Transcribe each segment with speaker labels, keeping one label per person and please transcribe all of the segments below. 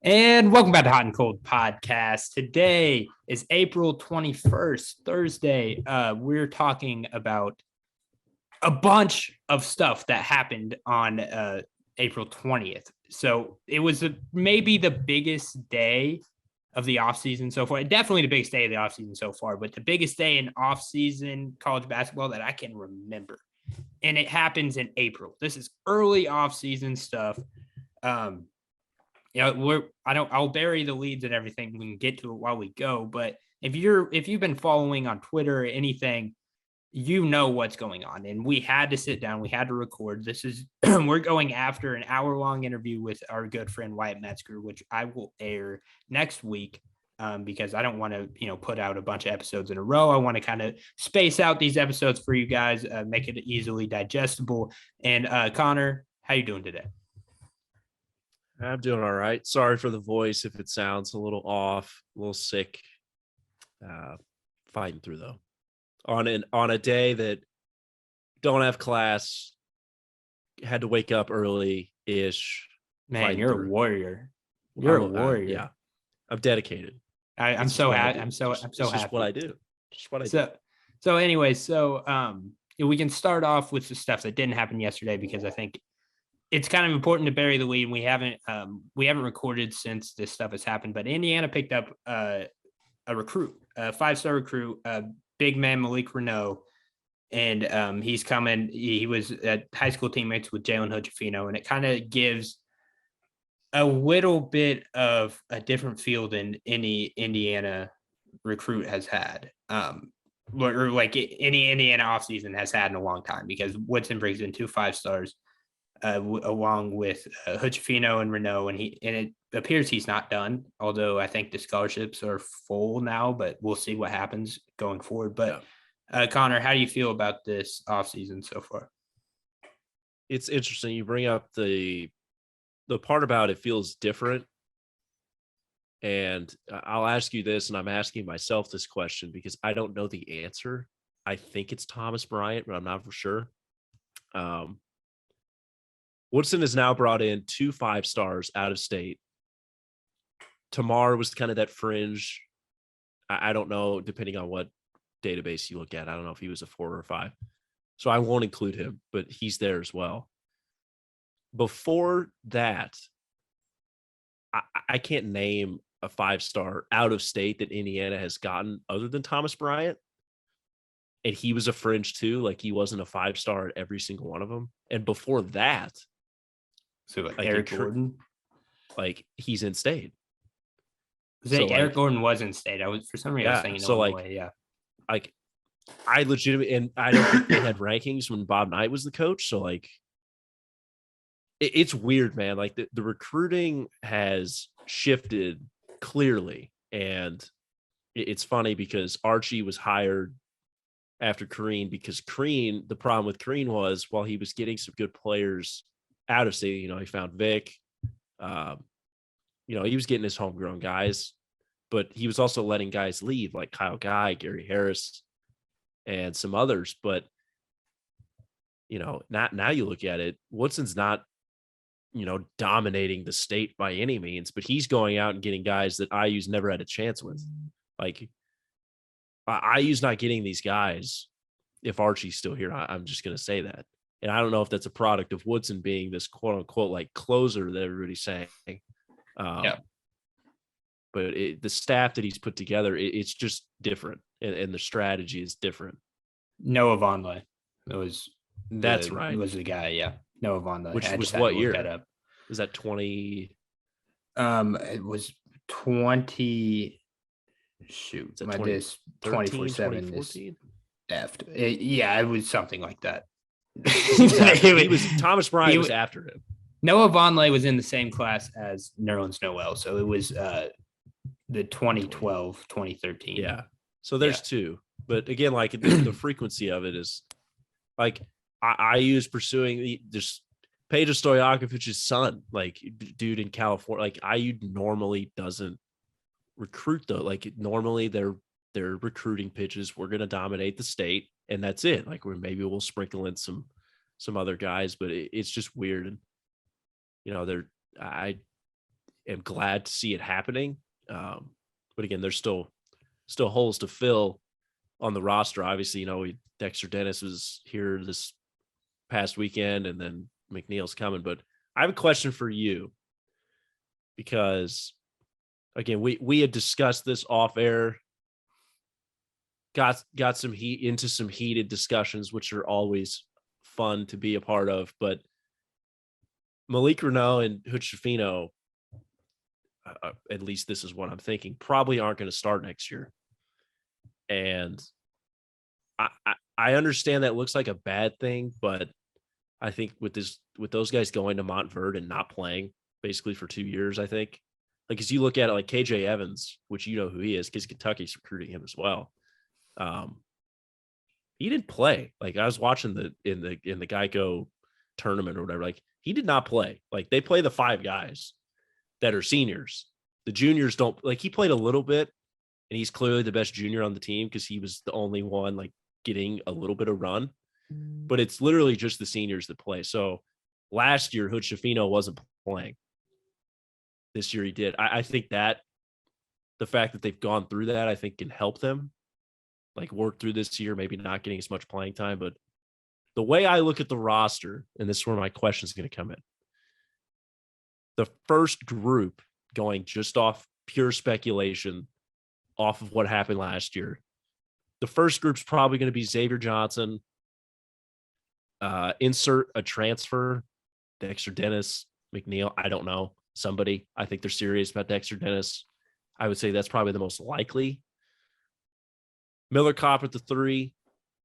Speaker 1: And welcome back to Hot and Cold Podcast. Today is April 21st, Thursday. We're talking about a bunch of stuff that happened on April 20th. So it was maybe the biggest day of the offseason so far. Definitely the biggest day of the offseason so far, but the biggest day in offseason college basketball that I can remember. And it happens in April. This is early offseason stuff. I'll bury the leads and everything. We can get to it while we go. But if you've been following on Twitter or anything, you know what's going on. And we had to sit down, we had to record. This is we're going after an hour-long interview with our good friend Wyatt Metzger, which I will air next week. Because I don't want to, put out a bunch of episodes in a row. I want to kind of space out these episodes for you guys, make it easily digestible. And Connor, how you doing today?
Speaker 2: I'm doing all right. Sorry for the voice if it sounds a little off, a little sick. Fighting through though. On a day that don't have class, had to wake up early-ish.
Speaker 1: Man, you're a warrior. You're a warrior.
Speaker 2: Yeah, I'm dedicated.
Speaker 1: I'm so happy. I'm so happy.
Speaker 2: Just what I do. Just what I do.
Speaker 1: So anyway, we can start off with the stuff that didn't happen yesterday because I think it's kind of important to bury the lead. We haven't recorded since this stuff has happened, but Indiana picked up a recruit, a 5-star recruit, big man Malik Reneau, and he's coming. He was at high school teammates with Jalen Hood-Schifino, and it kind of gives a little bit of a different feel than any Indiana recruit has had, or like any Indiana offseason has had in a long time, because Woodson brings in 2 5-stars. Along with Hood-Schifino and Reneau, and it appears he's not done. Although I think the scholarships are full now, but we'll see what happens going forward. But Connor, how do you feel about this offseason so far?
Speaker 2: It's interesting. You bring up the part about it feels different, and I'll ask you this, and I'm asking myself this question because I don't know the answer. I think it's Thomas Bryant, but I'm not for sure. Woodson has now brought in 2 5-stars out of state. Tamar was kind of that fringe. I don't know, depending on what database you look at. I don't know if he was a 4 or 5. So I won't include him, but he's there as well. Before that, I can't name a 5-star out of state that Indiana has gotten other than Thomas Bryant. And he was a fringe too. Like, he wasn't a 5-star at every single one of them. And before that,
Speaker 1: so like Eric Gordon,
Speaker 2: like he's in state.
Speaker 1: Eric Gordon was in state. I was, for some reason, I was thinking Illinois.
Speaker 2: Like I legitimately, and I don't think they had rankings when Bob Knight was the coach. So like, it's weird, man. Like the recruiting has shifted clearly, and it's funny because Archie was hired after Crean, because the problem with Crean was, while he was getting some good players out of state, he found Vic, he was getting his homegrown guys, but he was also letting guys leave like Kyle Guy, Gary Harris, and some others. But, now you look at it, Woodson's not, dominating the state by any means, but he's going out and getting guys that IU's never had a chance with. Like, IU's not getting these guys if Archie's still here. I'm just going to say that. And I don't know if that's a product of Woodson being this quote unquote like closer that everybody's saying. But the staff that he's put together, it's just different. And the strategy is different.
Speaker 1: Noah Vonleh.
Speaker 2: That's right.
Speaker 1: It was the guy. Yeah. Noah Vonleh.
Speaker 2: Which was what year? Was that 20?
Speaker 1: It was 20. Shoot, my disc 24/7 is effed. It was something like that.
Speaker 2: Thomas Bryant was after him.
Speaker 1: Noah Vonleh was in the same class as Nerlens Noel, so it was the 2012, 2013.
Speaker 2: Yeah. So there's 2, but again, like the frequency of it is like I use pursuing just Peja Stojakovic's son, like dude in California. Like IU normally doesn't recruit though. Like normally their recruiting pitches, we're going to dominate the state, and that's it. Like maybe we'll sprinkle in some other guys, but it's just weird. And am glad to see it happening. But again, there's still holes to fill on the roster. Obviously, Dexter Dennis was here this past weekend, and then McNeil's coming. But I have a question for you, because again, we had discussed this off air, got some heated discussions, which are always fun to be a part of. But Malik Reneau and Tshiebwe, at least this is what I'm thinking, probably aren't going to start next year. And I understand that looks like a bad thing, but I think with those guys going to Montverde and not playing basically for 2 years, I think, like, as you look at it, like KJ Evans, which you know who he is because Kentucky's recruiting him as well. He didn't play. Like, I was watching in the Geico tournament or whatever. Like, he did not play. Like, they play the 5 guys that are seniors. The juniors don't, like, he played a little bit, and he's clearly the best junior on the team because he was the only one like getting a little bit of run. But it's literally just the seniors that play. So last year, Tshiebwe wasn't playing. This year he did. I think that the fact that they've gone through that, I think, can help them like work through this year, maybe not getting as much playing time. But the way I look at the roster, and this is where my question is going to come in, the first group, going just off pure speculation, off of what happened last year, the first group's probably going to be Xavier Johnson, insert a transfer, Dexter Dennis, McNeil. I don't know. Somebody. I think they're serious about Dexter Dennis. I would say that's probably the most likely. Miller Kopp at the 3,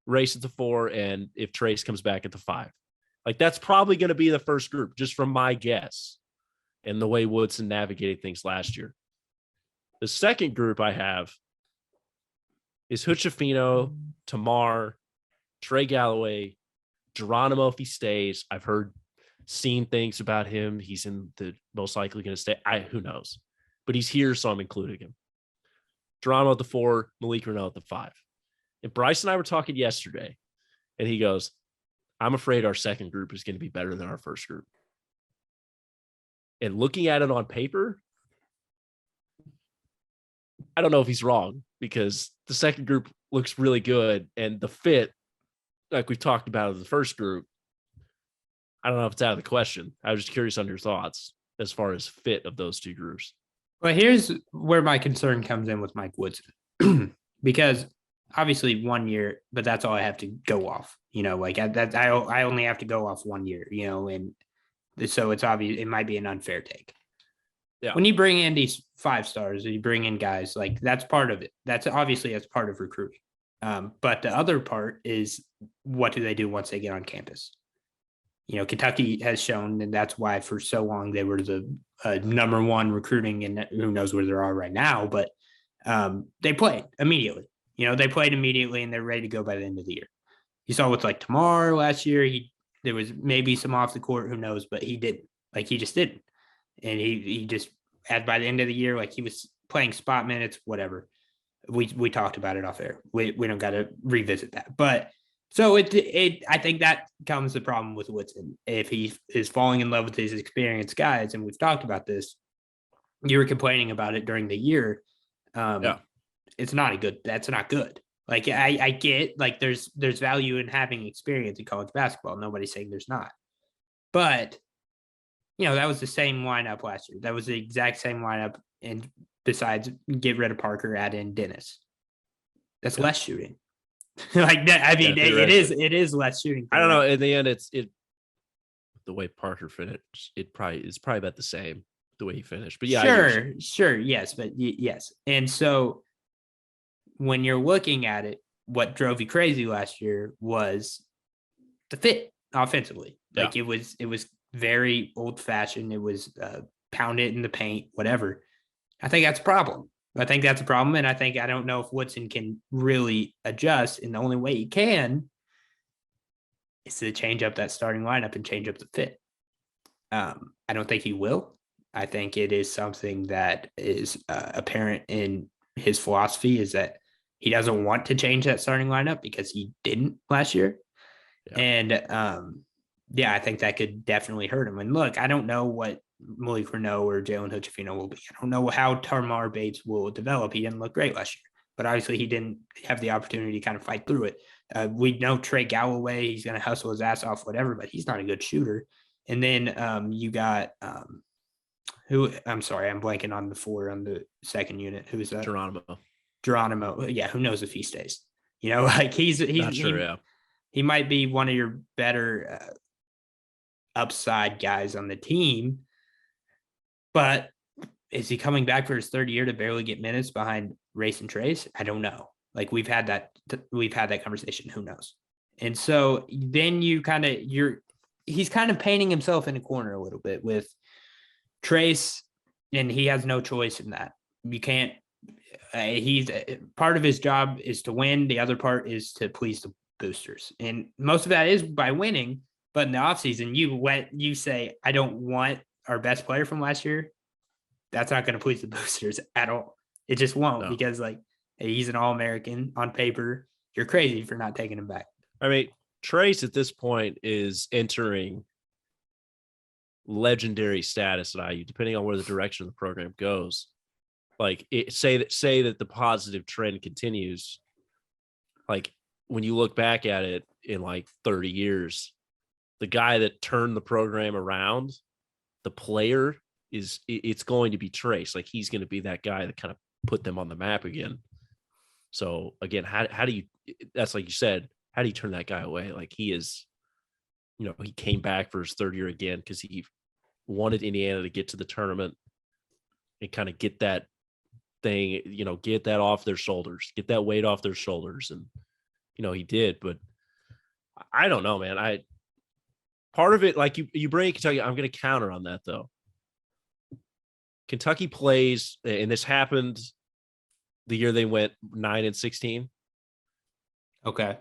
Speaker 2: Race at the 4, and if Trace comes back at the 5. Like, that's probably going to be the first group, just from my guess and the way Woodson navigated things last year. The second group I have is Tshiebwe, Tamar, Trey Galloway, Geronimo if he stays. I've seen things about him. He's most likely going to stay. Who knows? But he's here, so I'm including him. Geronimo at the 4, Malik Reneau at the 5. And Bryce and I were talking yesterday, and he goes, I'm afraid our second group is going to be better than our first group. And looking at it on paper, I don't know if he's wrong, because the second group looks really good, and the fit, like we've talked about in the first group, I don't know if it's out of the question. I was just curious on your thoughts as far as fit of those two groups.
Speaker 1: Well, here's where my concern comes in with Mike Woodson, because obviously 1 year, but that's all I have to go off. Like I only have to go off 1 year. And so it's obvious it might be an unfair take. Yeah. When you bring in these 5 stars, you bring in guys, like, that's part of it. That's part of recruiting. But the other part is, what do they do once they get on campus? Kentucky has shown, and that's why for so long they were the number 1 recruiting, and who knows where they are right now, but they played immediately. They played immediately, and they're ready to go by the end of the year. You saw with like Tamar last year, there was maybe some off the court, who knows, but he didn't. Like, he just didn't. And he just, by the end of the year, like, he was playing spot minutes, whatever. We talked about it off air. We don't got to revisit that. But so I think that comes the problem with Woodson. If he is falling in love with his experienced guys, and we've talked about this, you were complaining about it during the year. It's not that's not good. Like, I get, like, there's value in having experience in college basketball. Nobody's saying there's not. But, that was the same lineup last year. That was the exact same lineup. And besides, get rid of Parker, add in Dennis. That's less shooting. Like that. I mean, it is less shooting.
Speaker 2: I don't know. In the end, it's the way Parker finished. It's probably about the same the way he finished. But yeah,
Speaker 1: sure, yes, but yes. And so when you're looking at it, what drove you crazy last year was the fit offensively. Like, it was very old fashioned. It was pound it in the paint, whatever. I think that's a problem. And I don't know if Woodson can really adjust. And the only way he can is to change up that starting lineup and change up the fit. I don't think he will. I think it is something that is apparent in his philosophy, is that he doesn't want to change that starting lineup because he didn't last year. Yeah. And I think that could definitely hurt him. And look, I don't know what Malik Reneau or Jalen Hood-Schifino will be. I don't know how Tamar Bates will develop. He didn't look great last year, but obviously he didn't have the opportunity to kind of fight through it. We know Trey Galloway, he's going to hustle his ass off, whatever, but he's not a good shooter. And then you got who? I'm sorry, I'm blanking on the 4 on the second unit. Who's that? Geronimo. Yeah, who knows if he stays? Like he's
Speaker 2: not sure. Yeah,
Speaker 1: he might be one of your better upside guys on the team, but is he coming back for his third year to barely get minutes behind Race and Trace? I don't know. Like we've had that conversation. Who knows? And so then he's kind of painting himself in a corner a little bit with Trace, and he has no choice in that. You can't. He's part of his job is to win. The other part is to please the boosters, and most of that is by winning. But in the offseason, you say, I don't want our best player from last year. That's not going to please the boosters at all. It just won't because like he's an All-American on paper. You're crazy for not taking him back.
Speaker 2: I mean, Trace at this point is entering legendary status at IU, depending on where the direction of the program goes. Like say that the positive trend continues. Like when you look back at it in like 30 years, the guy that turned the program around, the player it's going to be Trace. Like he's going to be that guy that kind of put them on the map again. So again, how do you, that's like you said, how do you turn that guy away? Like he is, he came back for his third year again because he wanted Indiana to get to the tournament and kind of get that thing, get that off their shoulders, get that weight off their shoulders. And, he did, but I don't know, man. Part of it, like you bring Kentucky, I'm going to counter on that though. Kentucky plays, and this happened the year they went 9-16.
Speaker 1: Okay.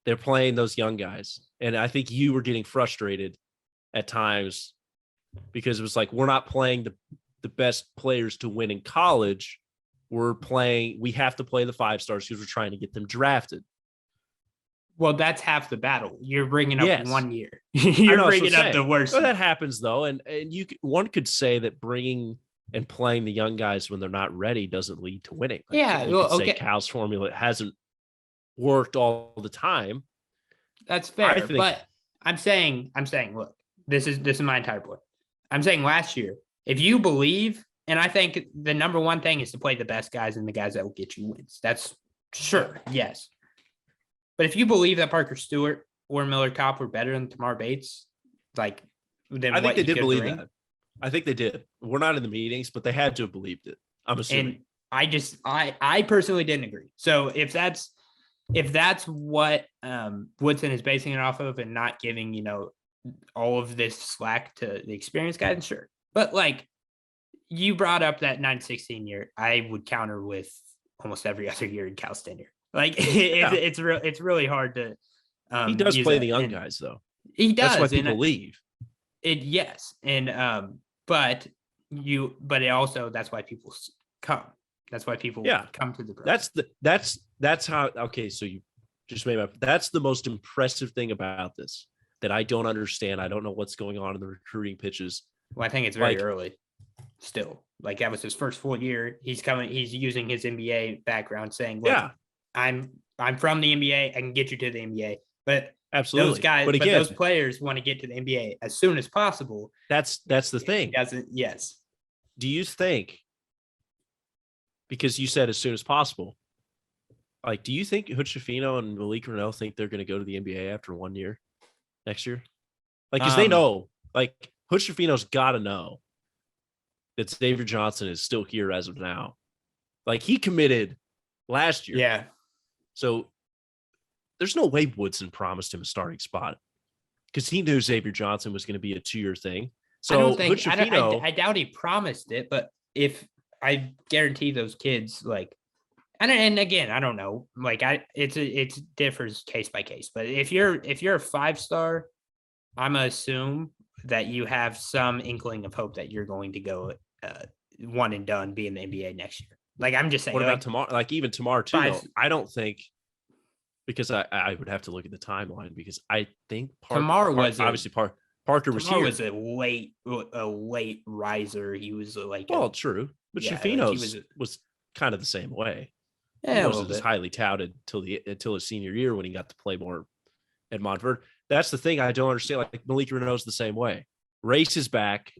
Speaker 2: They're playing those young guys. And I think you were getting frustrated at times because it was like, we're not playing the best players to win in college. We have to play the 5-stars because we're trying to get them drafted.
Speaker 1: Well, that's half the battle. You're bringing up 1 year.
Speaker 2: You're
Speaker 1: bringing up the worst.
Speaker 2: So that happens though. And one could say that bringing and playing the young guys when they're not ready doesn't lead to winning. Like,
Speaker 1: yeah.
Speaker 2: you could say Cal's formula hasn't worked all the time.
Speaker 1: That's fair. But I'm saying, look, this is my entire point. I'm saying last year, if you believe, and I think the number one thing is to play the best guys and the guys that will get you wins. That's sure. Yes. But if you believe that Parker Stewart or Miller Kopp were better than Tamar Bates, like, then
Speaker 2: I think they did believe that. I think they did. We're not in the meetings, but they had to have believed it. I'm assuming.
Speaker 1: And I personally didn't agree. So if that's what Woodson is basing it off of and not giving, all of this slack to the experienced guys, sure. But like you brought up that 9-16 year, I would counter with almost every other year in Cal's tenure. Like it's really hard to.
Speaker 2: He does play the young guys though.
Speaker 1: He does.
Speaker 2: That's why people leave.
Speaker 1: Yes, and but it also that's why people come. That's why people come to the program. That's how. Okay, so you just made up. That's the most impressive thing about this that I don't understand. I don't know what's going on in the recruiting pitches. Well, I think it's very early. Still, like that was his first full year. He's using his NBA background, saying, "Look, I'm from the NBA. I can get you to the NBA." But
Speaker 2: absolutely,
Speaker 1: those guys, but those players want to get to the NBA as soon as possible.
Speaker 2: That's the thing.
Speaker 1: Yes.
Speaker 2: Do you think? Because you said as soon as possible. Like, do you think Hood-Schifino and Malik Reneau think they're going to go to the NBA after 1 year next year? Like, because they know, like, Hood-Schifino's got to know that Xavier Johnson is still here as of now. Like, he committed last year.
Speaker 1: Yeah.
Speaker 2: So there's no way Woodson promised him a starting spot because he knew Xavier Johnson was going to be a 2-year thing. So
Speaker 1: I doubt he promised it, but if I guarantee those kids, like, and again, I don't know, like it differs case by case, but if you're a 5-star, I'm gonna assume that you have some inkling of hope that you're going to go one and done, be in the NBA next year. Like, I'm just saying.
Speaker 2: What about tomorrow? Like even tomorrow too. I don't think, because I would have to look at the timeline because I think
Speaker 1: tomorrow was
Speaker 2: obviously Parker was
Speaker 1: Tamar
Speaker 2: here.
Speaker 1: was a late riser. He was like,
Speaker 2: True, but
Speaker 1: yeah,
Speaker 2: Shafino's was kind of the same way. He
Speaker 1: a little
Speaker 2: wasn't as
Speaker 1: bit.
Speaker 2: highly touted until his senior year when he got to play more at Montverde. That's the thing I don't understand. Like Malik Reneau's the same way. Race is back.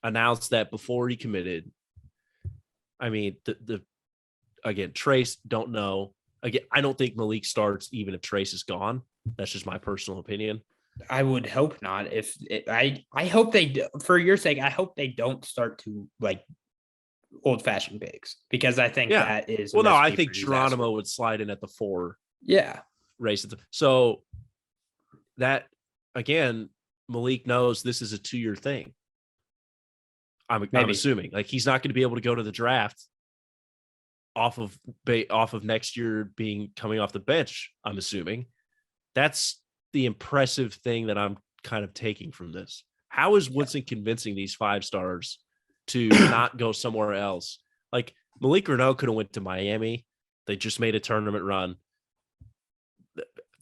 Speaker 2: Announced that before he committed. I mean, again, Trace, don't know. Again, I don't think Malik starts even if Trace is gone. That's just my personal opinion.
Speaker 1: I would hope not. I hope they do, for your sake, I hope they don't start to like old fashioned bigs because I think that is.
Speaker 2: Well, no, I think Geronimo would slide in at the 4.
Speaker 1: Yeah.
Speaker 2: Race. So that, again, Malik knows this is a 2-year thing. I'm assuming like he's not going to be able to go to the draft off of next year coming off the bench. I'm assuming that's the impressive thing that I'm kind of taking from this. How is Woodson convincing these 5 stars to not go somewhere else? Like Malik Reneau could have went to Miami. They just made a tournament run.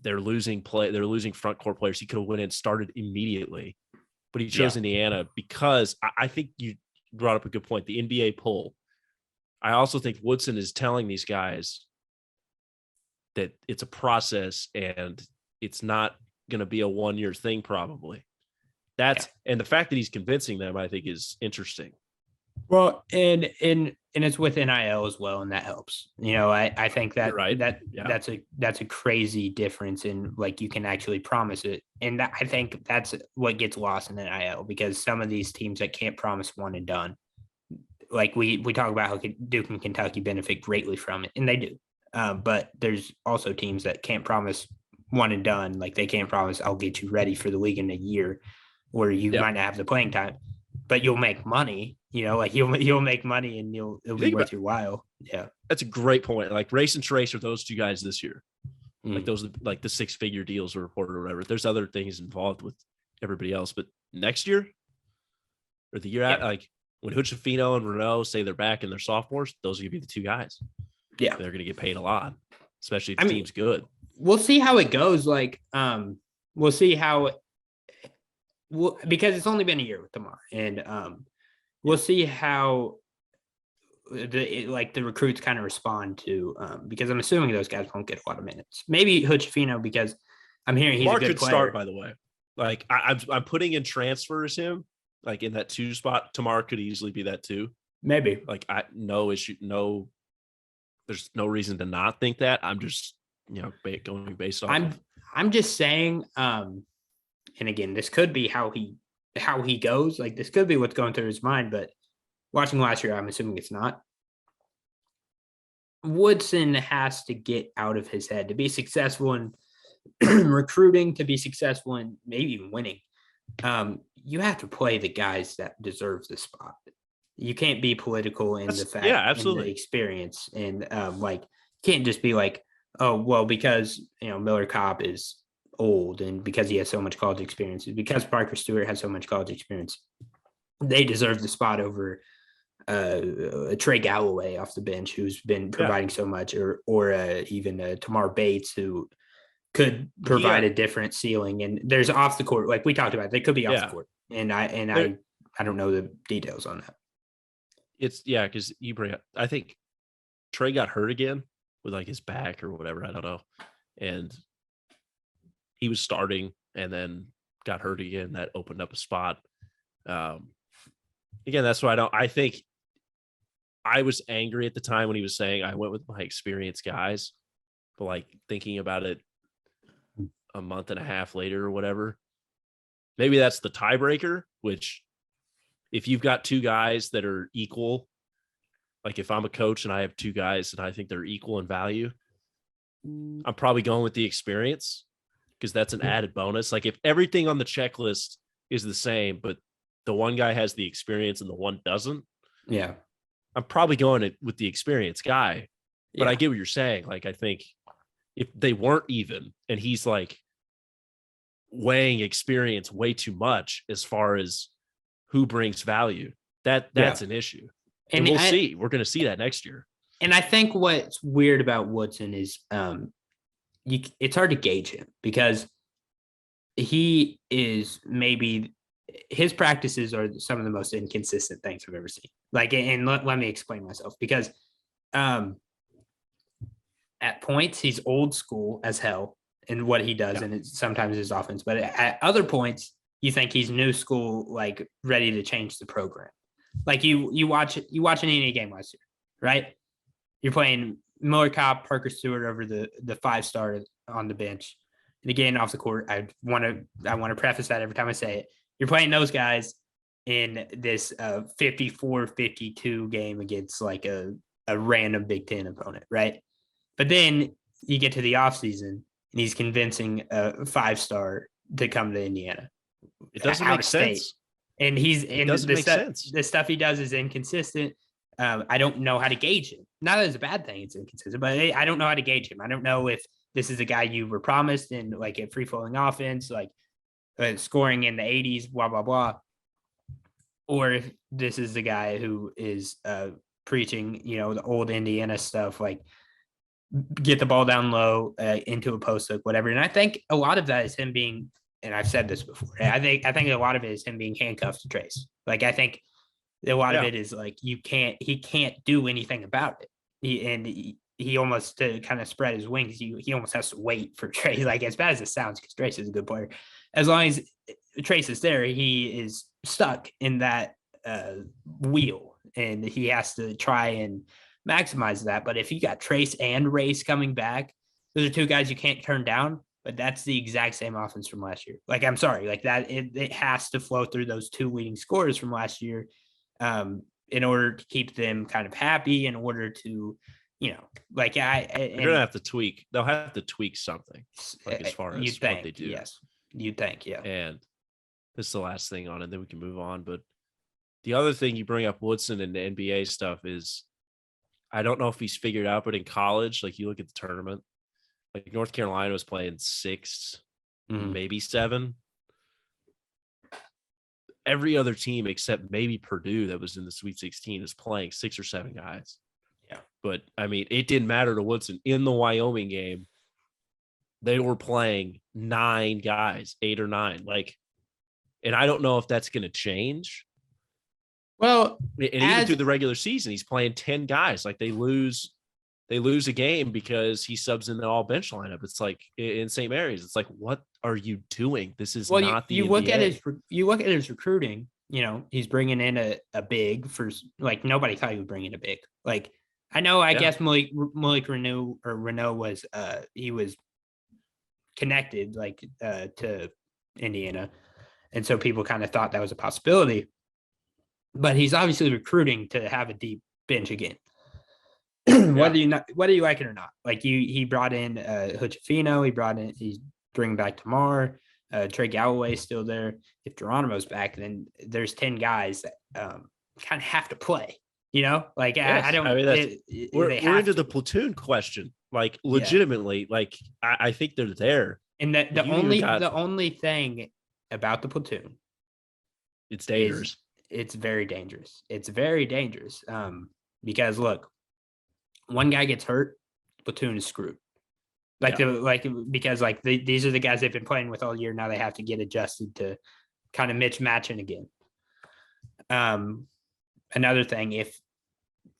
Speaker 2: They're losing front court players. He could have went and started immediately, but he chose Indiana because I think you brought up a good point. The NBA pull. I also think Woodson is telling these guys that it's a process and it's not going to be a 1-year thing. Probably and the fact that he's convincing them, I think, is interesting.
Speaker 1: Well, and it's with NIL as well, and that helps. I think that that's a crazy difference in like you can actually promise it, and I think that's what gets lost in NIL because some of these teams that can't promise one and done, like we talk about how Duke and Kentucky benefit greatly from it, and they do. But there's also teams that can't promise one and done, like they can't promise I'll get you ready for the league in a year, where you might not have the playing time, but you'll make money. Like you'll make money and it'll be worth your while. Yeah.
Speaker 2: That's a great point. Like Race and Trace are those 2 guys this year. Like those, like the 6-figure deals were reported or whatever. There's other things involved with everybody else, but next year or the year out, like when Huchafino and Reneau say they're back and they're sophomores, those are going to be the 2 guys.
Speaker 1: Yeah.
Speaker 2: They're going to get paid a lot, especially if the team's good.
Speaker 1: We'll see how it goes. Like, we'll see how because it's only been a year with Tamar and, we'll see how the recruits kind of respond to because I'm assuming those guys won't get a lot of minutes. Maybe Huchafino because I'm hearing he's a good player.
Speaker 2: Start, by the way. Like I'm putting in transfers him like in that 2 spot. Tamar could easily be that 2.
Speaker 1: Maybe
Speaker 2: like no issue. No, there's no reason to not think that. I'm just going based on.
Speaker 1: I'm just saying. And again, this could be how he goes. Like this could be what's going through his mind, but watching last year, I'm assuming it's not. Woodson has to get out of his head to be successful in recruiting, to be successful in maybe even winning. You have to play the guys that deserve the spot. You can't be political in the fact, absolutely, in the experience, and can't just be like, oh well, because Miller Kopp is old and because he has so much college experience, because Parker Stewart has so much college experience, they deserve the spot over Trey Galloway off the bench who's been providing so much, or even Tamar Bates who could provide a different ceiling. And there's off the court, like we talked about, they could be off the court, and I don't know the details on that.
Speaker 2: It's because you bring up, I think Trey got hurt again with like his back or whatever, I don't know, and he was starting and then got hurt again. That opened up a spot. Again, that's why I think I was angry at the time when he was saying I went with my experienced guys, but like thinking about it a month and a half later or whatever, maybe that's the tiebreaker, which if you've got 2 guys that are equal, like if I'm a coach and I have 2 guys and I think they're equal in value, I'm probably going with the experience, because that's an added bonus. Like if everything on the checklist is the same, but the one guy has the experience and the one doesn't, I'm probably going with the experienced guy. But I get what you're saying. Like I think if they weren't even and he's like weighing experience way too much as far as who brings value, that's an issue. And we'll see. We're going to see that next year.
Speaker 1: And I think what's weird about Woodson is it's hard to gauge him because he is maybe his practices are some of the most inconsistent things I've ever seen. Like, and let me explain myself because at points he's old school as hell in what he does, and it's sometimes his offense. But at other points, you think he's new school, like ready to change the program. Like you watch an Indiana game last year, right? You're playing Miller Kopp, Parker Stewart over the 5-star on the bench. And again, off the court, I want to preface that every time I say it. You're playing those guys in this 54-52 game against like a random Big Ten opponent, right? But then you get to the offseason and he's convincing a 5-star to come to Indiana.
Speaker 2: It doesn't make sense.
Speaker 1: And
Speaker 2: sense.
Speaker 1: The stuff he does is inconsistent. I don't know how to gauge him. Not that it's a bad thing, it's inconsistent, but I don't know how to gauge him. I don't know if this is a guy you were promised in like a free-flowing offense, like scoring in the 80s, blah, blah, blah. Or if this is the guy who is preaching, the old Indiana stuff, like get the ball down low into a post hook, whatever. And I think a lot of that is him being, and I've said this before, I think a lot of it is him being handcuffed to Trace. Like, I think a lot of it is like he can't do anything about it. He almost, to kind of spread his wings, he almost has to wait for Trace. Like, as bad as it sounds, because Trace is a good player, as long as Trace is there, he is stuck in that wheel, and he has to try and maximize that. But if you got Trace and Race coming back, those are two guys you can't turn down. But that's the exact same offense from last year. Like, I'm sorry, like that it has to flow through those two leading scorers from last year in order to keep them kind of happy, in order to, they're
Speaker 2: gonna have to tweak. They'll have to tweak something, like as far as what they do.
Speaker 1: Yes, you'd think, yeah.
Speaker 2: And this is the last thing on it, then we can move on. But the other thing you bring up, Woodson and the NBA stuff, is I don't know if he's figured out, but in college, like you look at the tournament, like North Carolina was playing 6, maybe 7. Every other team except maybe Purdue that was in the Sweet 16 is playing 6 or 7 guys.
Speaker 1: Yeah.
Speaker 2: But I mean, it didn't matter to Woodson. In the Wyoming game, they were playing 9 guys, 8 or 9. Like, and I don't know if that's going to change.
Speaker 1: Well,
Speaker 2: and even through the regular season, he's playing 10 guys. Like, they lose a game because he subs in the all bench lineup. It's like in St. Mary's. It's like, what are you doing? This is not the
Speaker 1: you
Speaker 2: NBA.
Speaker 1: look at his recruiting. He's bringing in a big for, like, nobody thought he would bring in a big. Like, I know, I guess Malik Reneau was he was connected like to Indiana, and so people kind of thought that was a possibility. But he's obviously recruiting to have a deep bench again. Whether you like it or not. Like, he brought in Huchefino, he's bringing back Tamar, Trey Galloway's still there. If Geronimo's back, then there's 10 guys that kind of have to play. Like, yes. I don't.
Speaker 2: We're into the platoon question. Like, legitimately, like I think they're there.
Speaker 1: And the only thing about the platoon,
Speaker 2: it's dangerous.
Speaker 1: It's very dangerous. It's very dangerous. Because look, one guy gets hurt, platoon is screwed. Because these are the guys they've been playing with all year. Now they have to get adjusted to kind of matching again. Another thing, if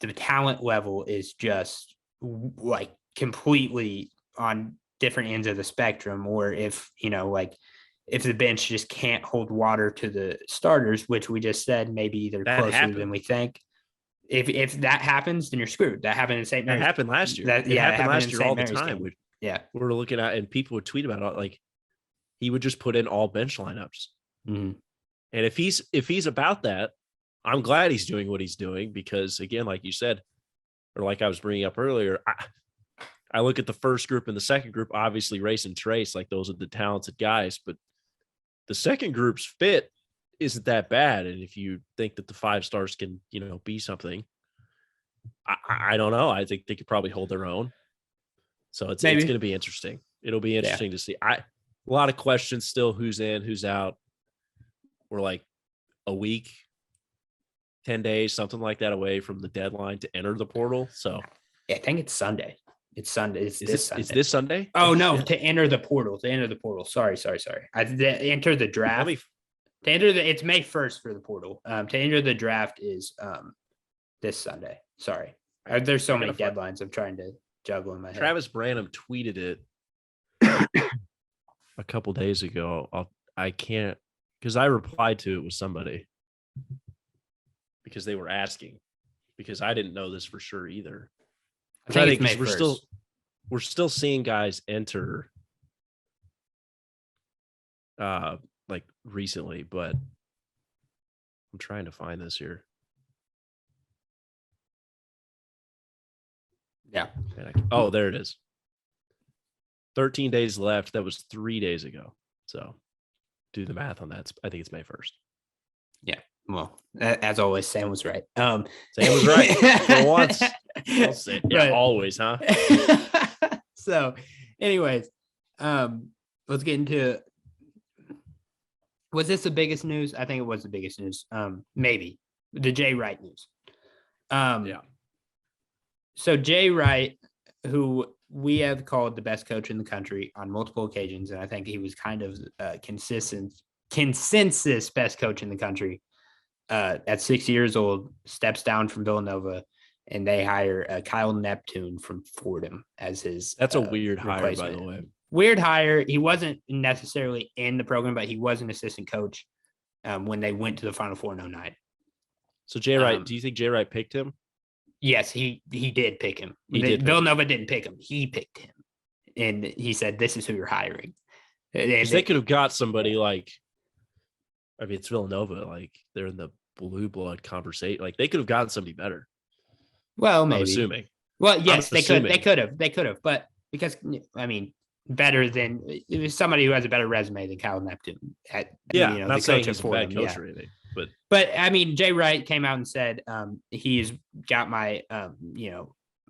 Speaker 1: the talent level is just like completely on different ends of the spectrum, or if if the bench just can't hold water to the starters, which we just said maybe they're closer than we think. If that happens, then you're screwed. That happened in St. Mary's.
Speaker 2: That happened last year. It happened last year all the time.
Speaker 1: We
Speaker 2: were looking at, and people would tweet about it. Like, he would just put in all bench lineups.
Speaker 1: Mm-hmm.
Speaker 2: And if he's about that, I'm glad he's doing what he's doing, because, again, like you said, or like I was bringing up earlier, I look at the first group and the second group, obviously Race and Trace, like those are the talented guys, but the second group's fit isn't that bad. And if you think that the 5 stars can, be something, I don't know. I think they could probably hold their own. So it's going to be interesting. It'll be interesting to see. A lot of questions still. Who's in, who's out. We're like a week, 10 days, something like that away from the deadline to enter the portal. So
Speaker 1: I think it's Sunday. It's Sunday. It's this Sunday.
Speaker 2: It's this Sunday?
Speaker 1: Oh no! To enter the portal. Sorry. Enter the draft. It's May 1st for the portal. To enter the draft is this Sunday. Sorry, there's so many deadlines I'm trying to juggle in my head.
Speaker 2: Travis Branham tweeted it a couple days ago. I can't because I replied to it with somebody because they were asking because I didn't know this for sure either.
Speaker 1: I think it's May 1st.
Speaker 2: We're still seeing guys enter like recently, but I'm trying to find this here.
Speaker 1: Yeah.
Speaker 2: Oh, there it is. 13 days left. That was 3 days ago. So do the math on that. I think it's May 1st.
Speaker 1: Yeah. Well, as always, Sam was right.
Speaker 2: Sam was right for once. I'll say, yeah, always, huh?
Speaker 1: So, anyways, let's get into. Was this the biggest news? I think it was the biggest news. Maybe the Jay Wright news.
Speaker 2: Yeah.
Speaker 1: So Jay Wright, who we have called the best coach in the country on multiple occasions, and I think he was kind of consensus best coach in the country. At 6 years old, steps down from Villanova, and they hire Kyle Neptune from Fordham as his.
Speaker 2: That's a weird hire, by the way.
Speaker 1: Weird hire. He wasn't necessarily in the program, but he was an assistant coach when they went to the Final Four in 2009.
Speaker 2: So Jay Wright, do you think Jay Wright picked him?
Speaker 1: Yes, he did pick him. Villanova didn't pick him. He picked him. And he said, this is who you're hiring.
Speaker 2: They could have got somebody like, I mean, it's Villanova. Like, they're in the blue blood conversation. Like, they could have gotten somebody better.
Speaker 1: Well, maybe.
Speaker 2: I'm assuming.
Speaker 1: Well, yes, they could have. But because, I mean, better than it was somebody who has a better resume than Kyle Neptune.
Speaker 2: Not the saying he's a bad coach or anything.
Speaker 1: But I mean, Jay Wright came out and said he's got my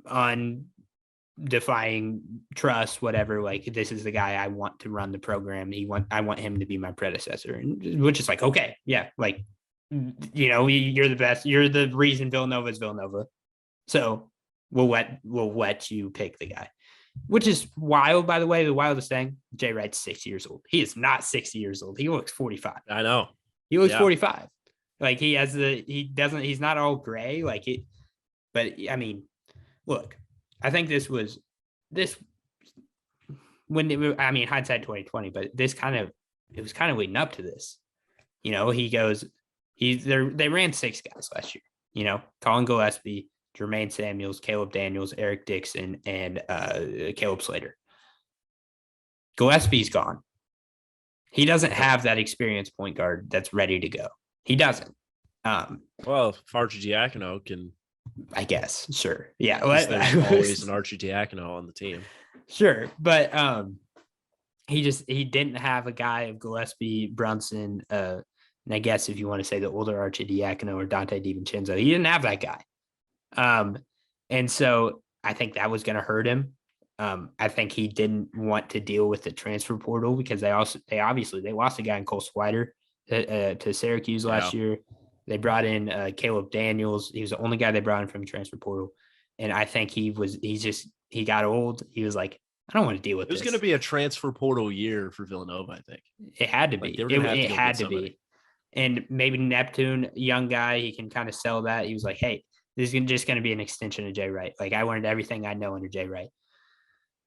Speaker 1: undefying trust, whatever. Like, this is the guy I want to run the program. I want him to be my predecessor, and which is like, okay, yeah, like, you're the best. You're the reason Villanova is Villanova. So we'll let you pick the guy, which is wild. By the way, the wildest thing, Jay Wright's 6 years old. He is not 60 years old. He looks 45.
Speaker 2: I know.
Speaker 1: He looks 45. Like, he's not all gray like it, but I mean, look, I think hindsight 2020, but it was kind of leading up to this. They ran 6 guys last year, Colin Gillespie, Jermaine Samuels, Caleb Daniels, Eric Dixon, and Caleb Slater. Gillespie's gone. He doesn't have that experienced point guard that's ready to go. He doesn't.
Speaker 2: Well, if Archie Diacono can,
Speaker 1: I guess, sure. Yeah.
Speaker 2: There's always an Archie Diacono on the team.
Speaker 1: Sure. But he didn't have a guy of Gillespie, Brunson, and I guess if you want to say the older Archie Diacono or Dante DiVincenzo, he didn't have that guy. And so I think that was going to hurt him. I think he didn't want to deal with the transfer portal because they lost a guy in Cole Swider to Syracuse last year. They brought in Caleb Daniels. He was the only guy they brought in from the transfer portal. And I think he got old. He was like, I don't want to deal with this.
Speaker 2: It was going to be a transfer portal year for Villanova, I think.
Speaker 1: It had to be. It had to be. And maybe Neptune, young guy, he can kind of sell that. He was like, hey, this is just going to be an extension of Jay Wright. Like, I learned everything I know under Jay Wright.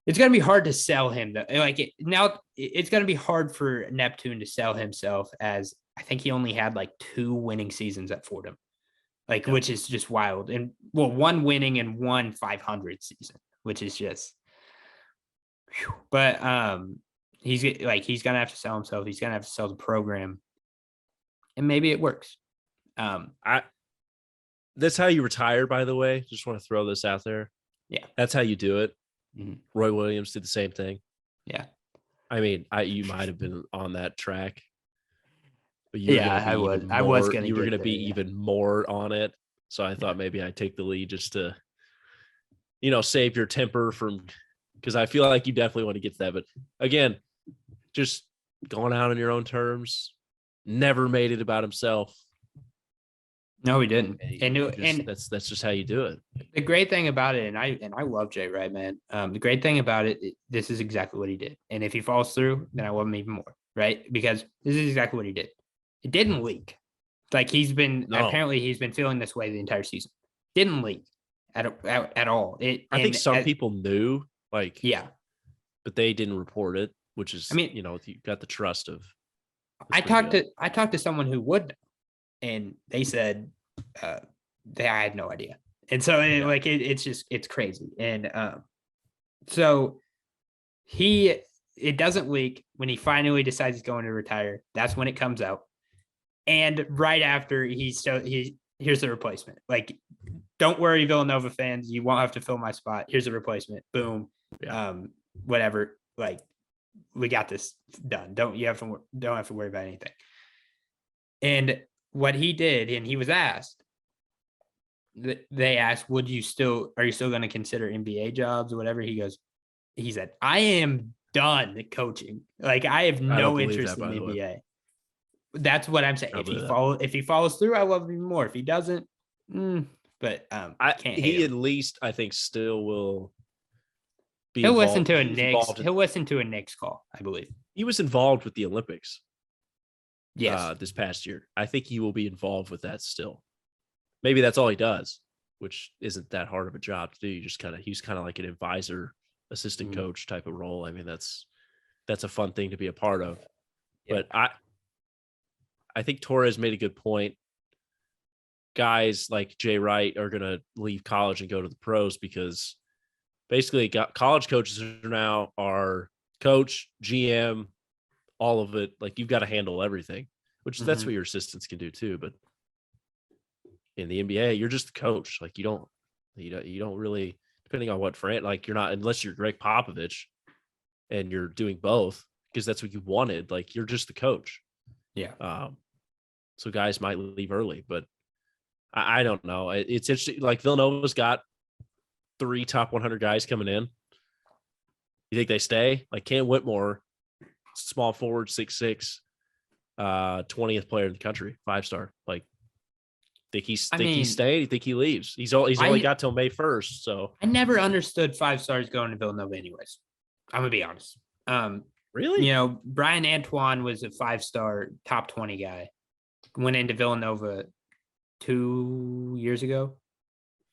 Speaker 1: It's going to be hard to sell him. It's going to be hard for Neptune to sell himself, as I think he only had like 2 winning seasons at Fordham, which is just wild. And 1 winning and 1 500 season, which is just, whew. But he's going to have to sell himself. He's going to have to sell the program, and maybe it works.
Speaker 2: That's how you retire, by the way. Just want to throw this out there.
Speaker 1: Yeah.
Speaker 2: That's how you do it.
Speaker 1: Mm-hmm.
Speaker 2: Roy Williams did the same thing.
Speaker 1: Yeah.
Speaker 2: I mean, you might have been on that track. But
Speaker 1: I was going to.
Speaker 2: You were going to be even more on it. So I thought maybe I'd take the lead just to, save your temper because I feel like you definitely want to get to that. But again, just going out on your own terms, never made it about himself.
Speaker 1: No, he didn't.
Speaker 2: And that's just how you do it.
Speaker 1: The great thing about it, and I love Jay Wright, man. The great thing about it, this is exactly what he did. And if he falls through, then I love him even more, right? Because this is exactly what he did. It didn't leak. Like apparently he's been feeling this way the entire season. Didn't leak at all.
Speaker 2: I think some people knew, like,
Speaker 1: yeah,
Speaker 2: but they didn't report it, which is, you got the trust of.
Speaker 1: I talked to someone who would know, and they said I had no idea. And so it's crazy. And so it doesn't leak when he finally decides he's going to retire. That's when it comes out. And right after here's the replacement. Like, don't worry, Villanova fans, you won't have to fill my spot. Here's a replacement. Boom. Yeah. Whatever. Like, we got this done. Don't have to worry about anything. And what he did, and he was asked, they asked, are you still going to consider NBA jobs or whatever? He said, I am done coaching. Like, I have no interest in the NBA. That's what I'm saying. If he follows through, I love him even more. If he doesn't, but he
Speaker 2: at least, I think, still will be.
Speaker 1: He'll listen to a Knicks call, I believe.
Speaker 2: He was involved with the Olympics.
Speaker 1: Yes,
Speaker 2: this past year. I think he will be involved with that still. Maybe that's all he does, which isn't that hard of a job to do. He's kind of like an advisor, assistant coach type of role. I mean, that's a fun thing to be a part of. Yeah. But I think Torres made a good point. Guys like Jay Wright are going to leave college and go to the pros because basically college coaches now are coach, GM, all of it. Like, you've got to handle everything, which that's what your assistants can do too. But in the NBA, you're just the coach. Like, you don't really, depending on what like, you're not, unless you're Greg Popovich and you're doing both because that's what you wanted. Like, you're just the coach.
Speaker 1: Yeah.
Speaker 2: So guys might leave early, but I don't know. It's interesting. Like, Villanova's got 3 top 100 guys coming in. You think they stay? Like, Cam Whitmore, small forward, 6'6", 20th player in the country, 5-star. Like, think he stayed? You think he leaves? He's only got till May 1st. So
Speaker 1: I never understood 5-stars going to Villanova anyways. I'm gonna be honest.
Speaker 2: Really?
Speaker 1: Brian Antoine was a 5-star top 20 guy. Went into Villanova 2 years ago.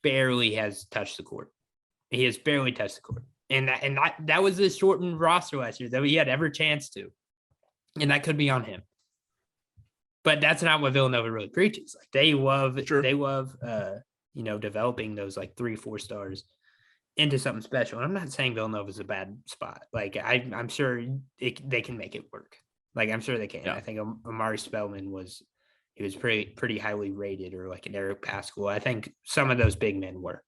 Speaker 1: Barely has touched the court. He has barely touched the court. And that was the shortened roster last year that he had every chance to. And that could be on him. But that's not what Villanova really preaches. Like, they love developing those like 3-4 stars into something special. And I'm not saying Villanova's a bad spot. Like, I'm sure they can make it work. Like, I'm sure they can. Yeah. I think Amari Spellman was pretty highly rated, or like an Eric Pascal. I think some of those big men were.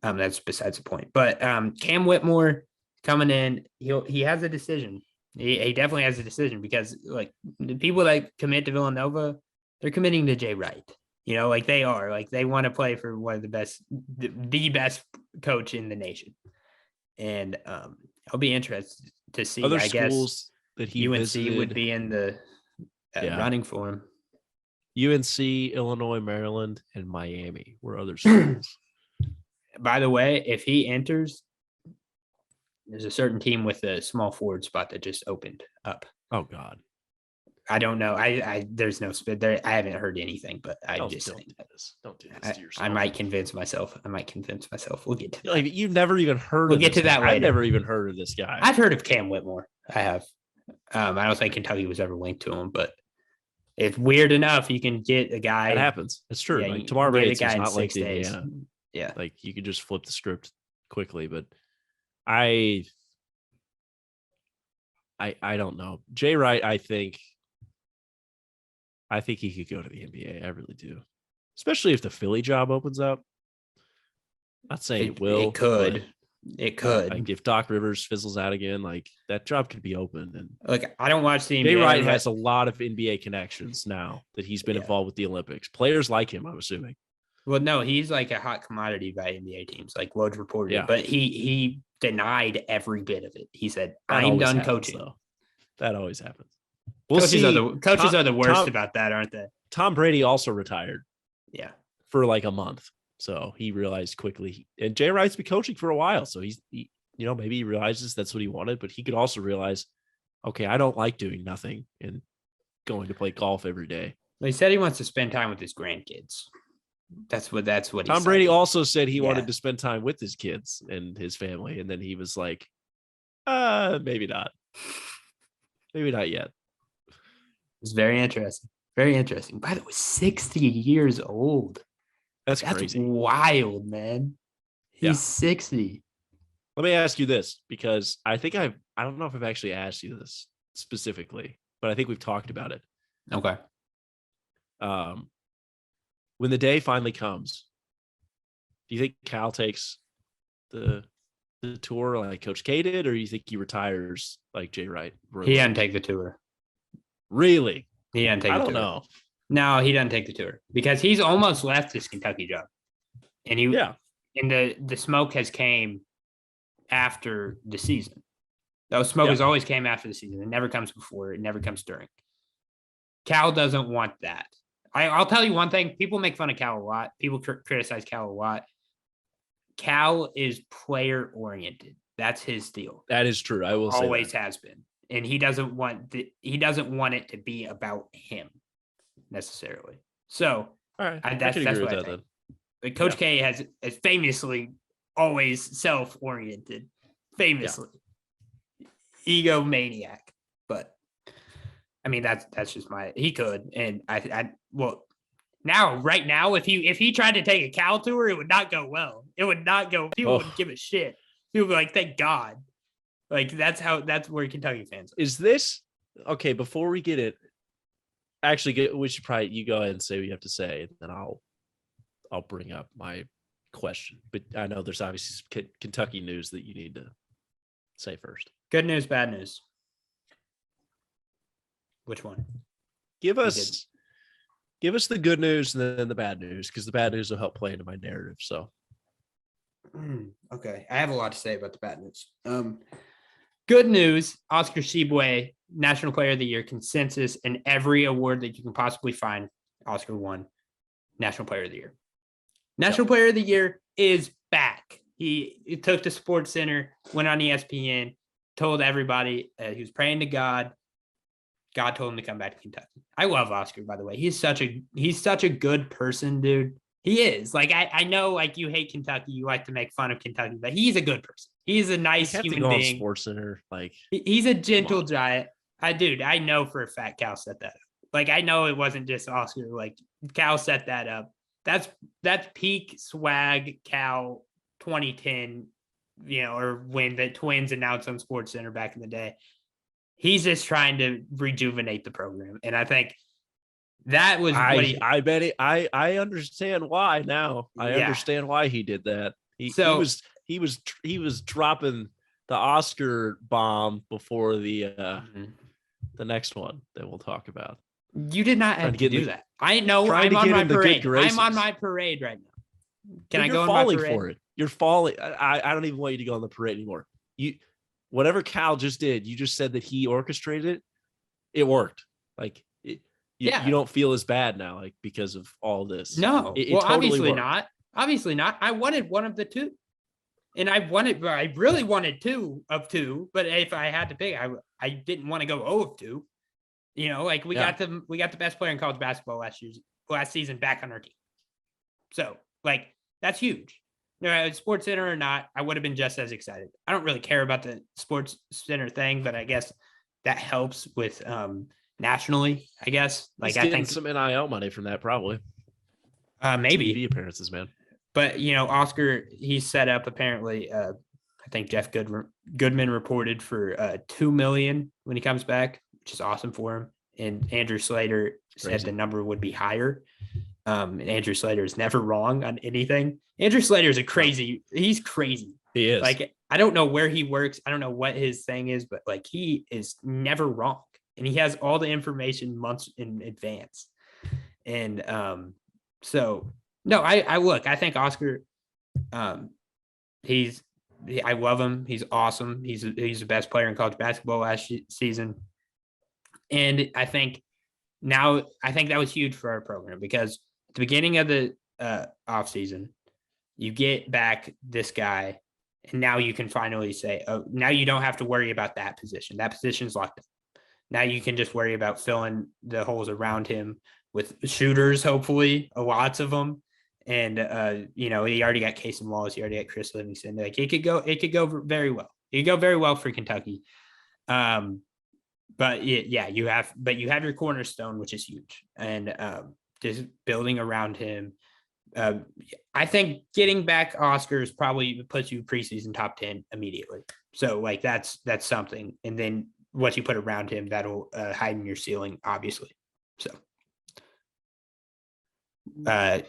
Speaker 1: That's besides the point. But Cam Whitmore coming in, he has a decision. He definitely has a decision because, like, the people that commit to Villanova, they're committing to Jay Wright. Like, they are. Like, they want to play for one of the best coach in the nation. And I'll be interested to see.
Speaker 2: Other schools that he
Speaker 1: UNC
Speaker 2: visited
Speaker 1: would be in the running for him.
Speaker 2: UNC, Illinois, Maryland, and Miami were other schools.
Speaker 1: By the way, if he enters, there's a certain team with a small forward spot that just opened up.
Speaker 2: Oh God,
Speaker 1: I don't know. There's no spit there. I haven't heard anything, but
Speaker 2: don't do this to yourself.
Speaker 1: I might convince myself. We'll get to that.
Speaker 2: Like, you've never even heard.
Speaker 1: We'll get to that later.
Speaker 2: I've never even heard of this guy.
Speaker 1: I've heard of Cam Whitmore. I have. I don't think Kentucky was ever linked to him, but it's weird enough. You can get a guy.
Speaker 2: It happens. It's true.
Speaker 1: Yeah,
Speaker 2: like, Tamar Bates is not
Speaker 1: like
Speaker 2: Indiana.
Speaker 1: Yeah,
Speaker 2: like, you could just flip the script quickly, but I don't know. Jay Wright, I think he could go to the NBA. I really do, especially if the Philly job opens up. Not saying it will.
Speaker 1: It could.
Speaker 2: Like, if Doc Rivers fizzles out again, like, that job could be open. And
Speaker 1: like, I don't watch the NBA.
Speaker 2: Jay Wright has a lot of NBA connections now that he's been involved with the Olympics. Players like him, I'm assuming.
Speaker 1: Well, no, he's like a hot commodity by NBA teams, like Woj reported. Yeah. But he denied every bit of it. He said, "I'm done coaching." Though.
Speaker 2: That always happens.
Speaker 1: Coaches are the worst about that, aren't they?
Speaker 2: Tom Brady also retired.
Speaker 1: Yeah.
Speaker 2: for like a month. So he realized quickly, and Jay Wright's been coaching for a while. So maybe he realizes that's what he wanted, but he could also realize, okay, I don't like doing nothing and going to play golf every day.
Speaker 1: Well, he said he wants to spend time with his grandkids. That's what he
Speaker 2: Tom
Speaker 1: said.
Speaker 2: Brady also said he wanted to spend time with his kids and his family. And then he was like, maybe not. Maybe not yet.
Speaker 1: It's very interesting. Very interesting. By the way, 60 years old.
Speaker 2: That's crazy.
Speaker 1: Wild, man. He's 60.
Speaker 2: Let me ask you this, because I don't know if I've actually asked you this specifically, but I think we've talked about it.
Speaker 1: Okay.
Speaker 2: When the day finally comes, do you think Cal takes the tour like Coach K did, or do you think he retires like Jay Wright?
Speaker 1: He doesn't take the tour.
Speaker 2: Really?
Speaker 1: He doesn't take the tour.
Speaker 2: I don't know.
Speaker 1: No, he doesn't take the tour because he's almost left his Kentucky job. And and the smoke has came after the season. Those smoke has always came after the season. It never comes before. It never comes during. Cal doesn't want that. I'll tell you one thing. People make fun of Cal a lot. People criticize Cal a lot. Cal is player oriented. That's his deal.
Speaker 2: That is true. I will say
Speaker 1: always has been. And he doesn't want it to be about him necessarily. So
Speaker 2: all right.
Speaker 1: that's what I think. But Coach K has famously always self-oriented, famously ego maniac. But I mean, that's just he could. And right now, if he tried to take a Cal tour, it would not go well. It would not go. People wouldn't give a shit. People would be like, thank God. Like that's where Kentucky fans are.
Speaker 2: Is this okay? Before we get it, actually, we should probably you go ahead and say what you have to say, and then I'll bring up my question. But I know there's obviously some Kentucky news that you need to say first.
Speaker 1: Good news, bad news. Which one?
Speaker 2: Give us the good news and then the bad news, because the bad news will help play into my narrative. So,
Speaker 1: okay, I have a lot to say about the bad news. Good news: Oscar Tshiebwe, National Player of the Year, consensus, and every award that you can possibly find. Oscar won National Player of the Year. National Player of the Year is back. He took to Sports Center, went on ESPN, told everybody he was praying to God. God told him to come back to Kentucky. I love Oscar, by the way. He's such a good person, dude. He is. Like, I know, like, you hate Kentucky. You like to make fun of Kentucky, but he's a good person. He's a nice human being.
Speaker 2: Sports Center, like,
Speaker 1: he's a gentle giant. I know for a fact Cal set that up. Like, I know it wasn't just Oscar. Like, Cal set that up. That's peak swag Cal 2010, or when the Twins announced on Sports Center back in the day. He's just trying to rejuvenate the program. And I think that was
Speaker 2: I understand why now. I understand why he did that. He was dropping the Oscar bomb before the next one that we'll talk about.
Speaker 1: You did not have to do that. I know. I'm on my parade. I'm on my parade right now. Can I go on my parade? You're falling for it.
Speaker 2: You're falling. I don't even want you to go on the parade anymore. Whatever Cal just did, you just said that he orchestrated it. It worked. Like, you don't feel as bad now, like, because of all this.
Speaker 1: No,
Speaker 2: it
Speaker 1: well,
Speaker 2: totally
Speaker 1: obviously
Speaker 2: worked.
Speaker 1: not. Obviously not. I wanted one of the two, and I really wanted 2 of 2. But if I had to pick, I didn't want to go 0 of 2. Like we got the best player in college basketball last season back on our team. So, like, that's huge. Sports Center or not, I would have been just as excited. I don't really care about the Sports Center thing, but I guess that helps with nationally, I guess. Like, I think
Speaker 2: some NIL money from that, probably.
Speaker 1: Maybe
Speaker 2: TV appearances, man.
Speaker 1: But Oscar, he's set up apparently. I think Jeff Goodman reported for $2 million when he comes back, which is awesome for him. And Andrew Slater said the number would be higher. And Andrew Slater is never wrong on anything. Andrew Slater is he's crazy.
Speaker 2: He is.
Speaker 1: Like, I don't know where he works. I don't know what his thing is, but, like, he is never wrong. And he has all the information months in advance. And so, no, I think Oscar, I love him. He's awesome. He's the best player in college basketball last season. And I think that was huge for our program, because the beginning of the offseason, you get back this guy, and now you can finally say, oh, now you don't have to worry about that position. That position's locked up. Now you can just worry about filling the holes around him with shooters, hopefully, lots of them. And, he already got Casey Wallace. He already got Chris Livingston. Like it could go very well. It could go very well for Kentucky. But you have your cornerstone, which is huge. And just building around him. I think getting back Oscars probably puts you preseason top 10 immediately. So like that's something. And then what you put around him, that'll heighten your ceiling, obviously. So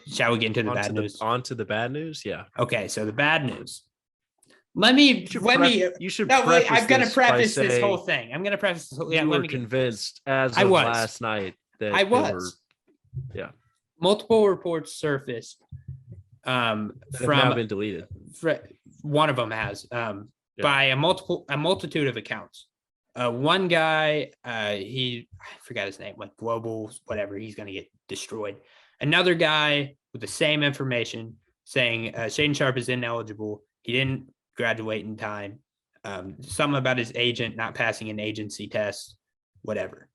Speaker 1: shall we get into the bad news?
Speaker 2: On to the bad news. Yeah.
Speaker 1: Okay. So the bad news. I'm going to preface this whole thing. I'm going to preface this whole thing.
Speaker 2: You were convinced as of last night that I was. Yeah.
Speaker 1: Multiple reports surfaced from
Speaker 2: now been deleted.
Speaker 1: One of them has by a multitude of accounts. One guy, I forgot his name, like Global, whatever. He's going to get destroyed. Another guy with the same information saying Shaedon Sharpe is ineligible. He didn't graduate in time. Something about his agent not passing an agency test, whatever.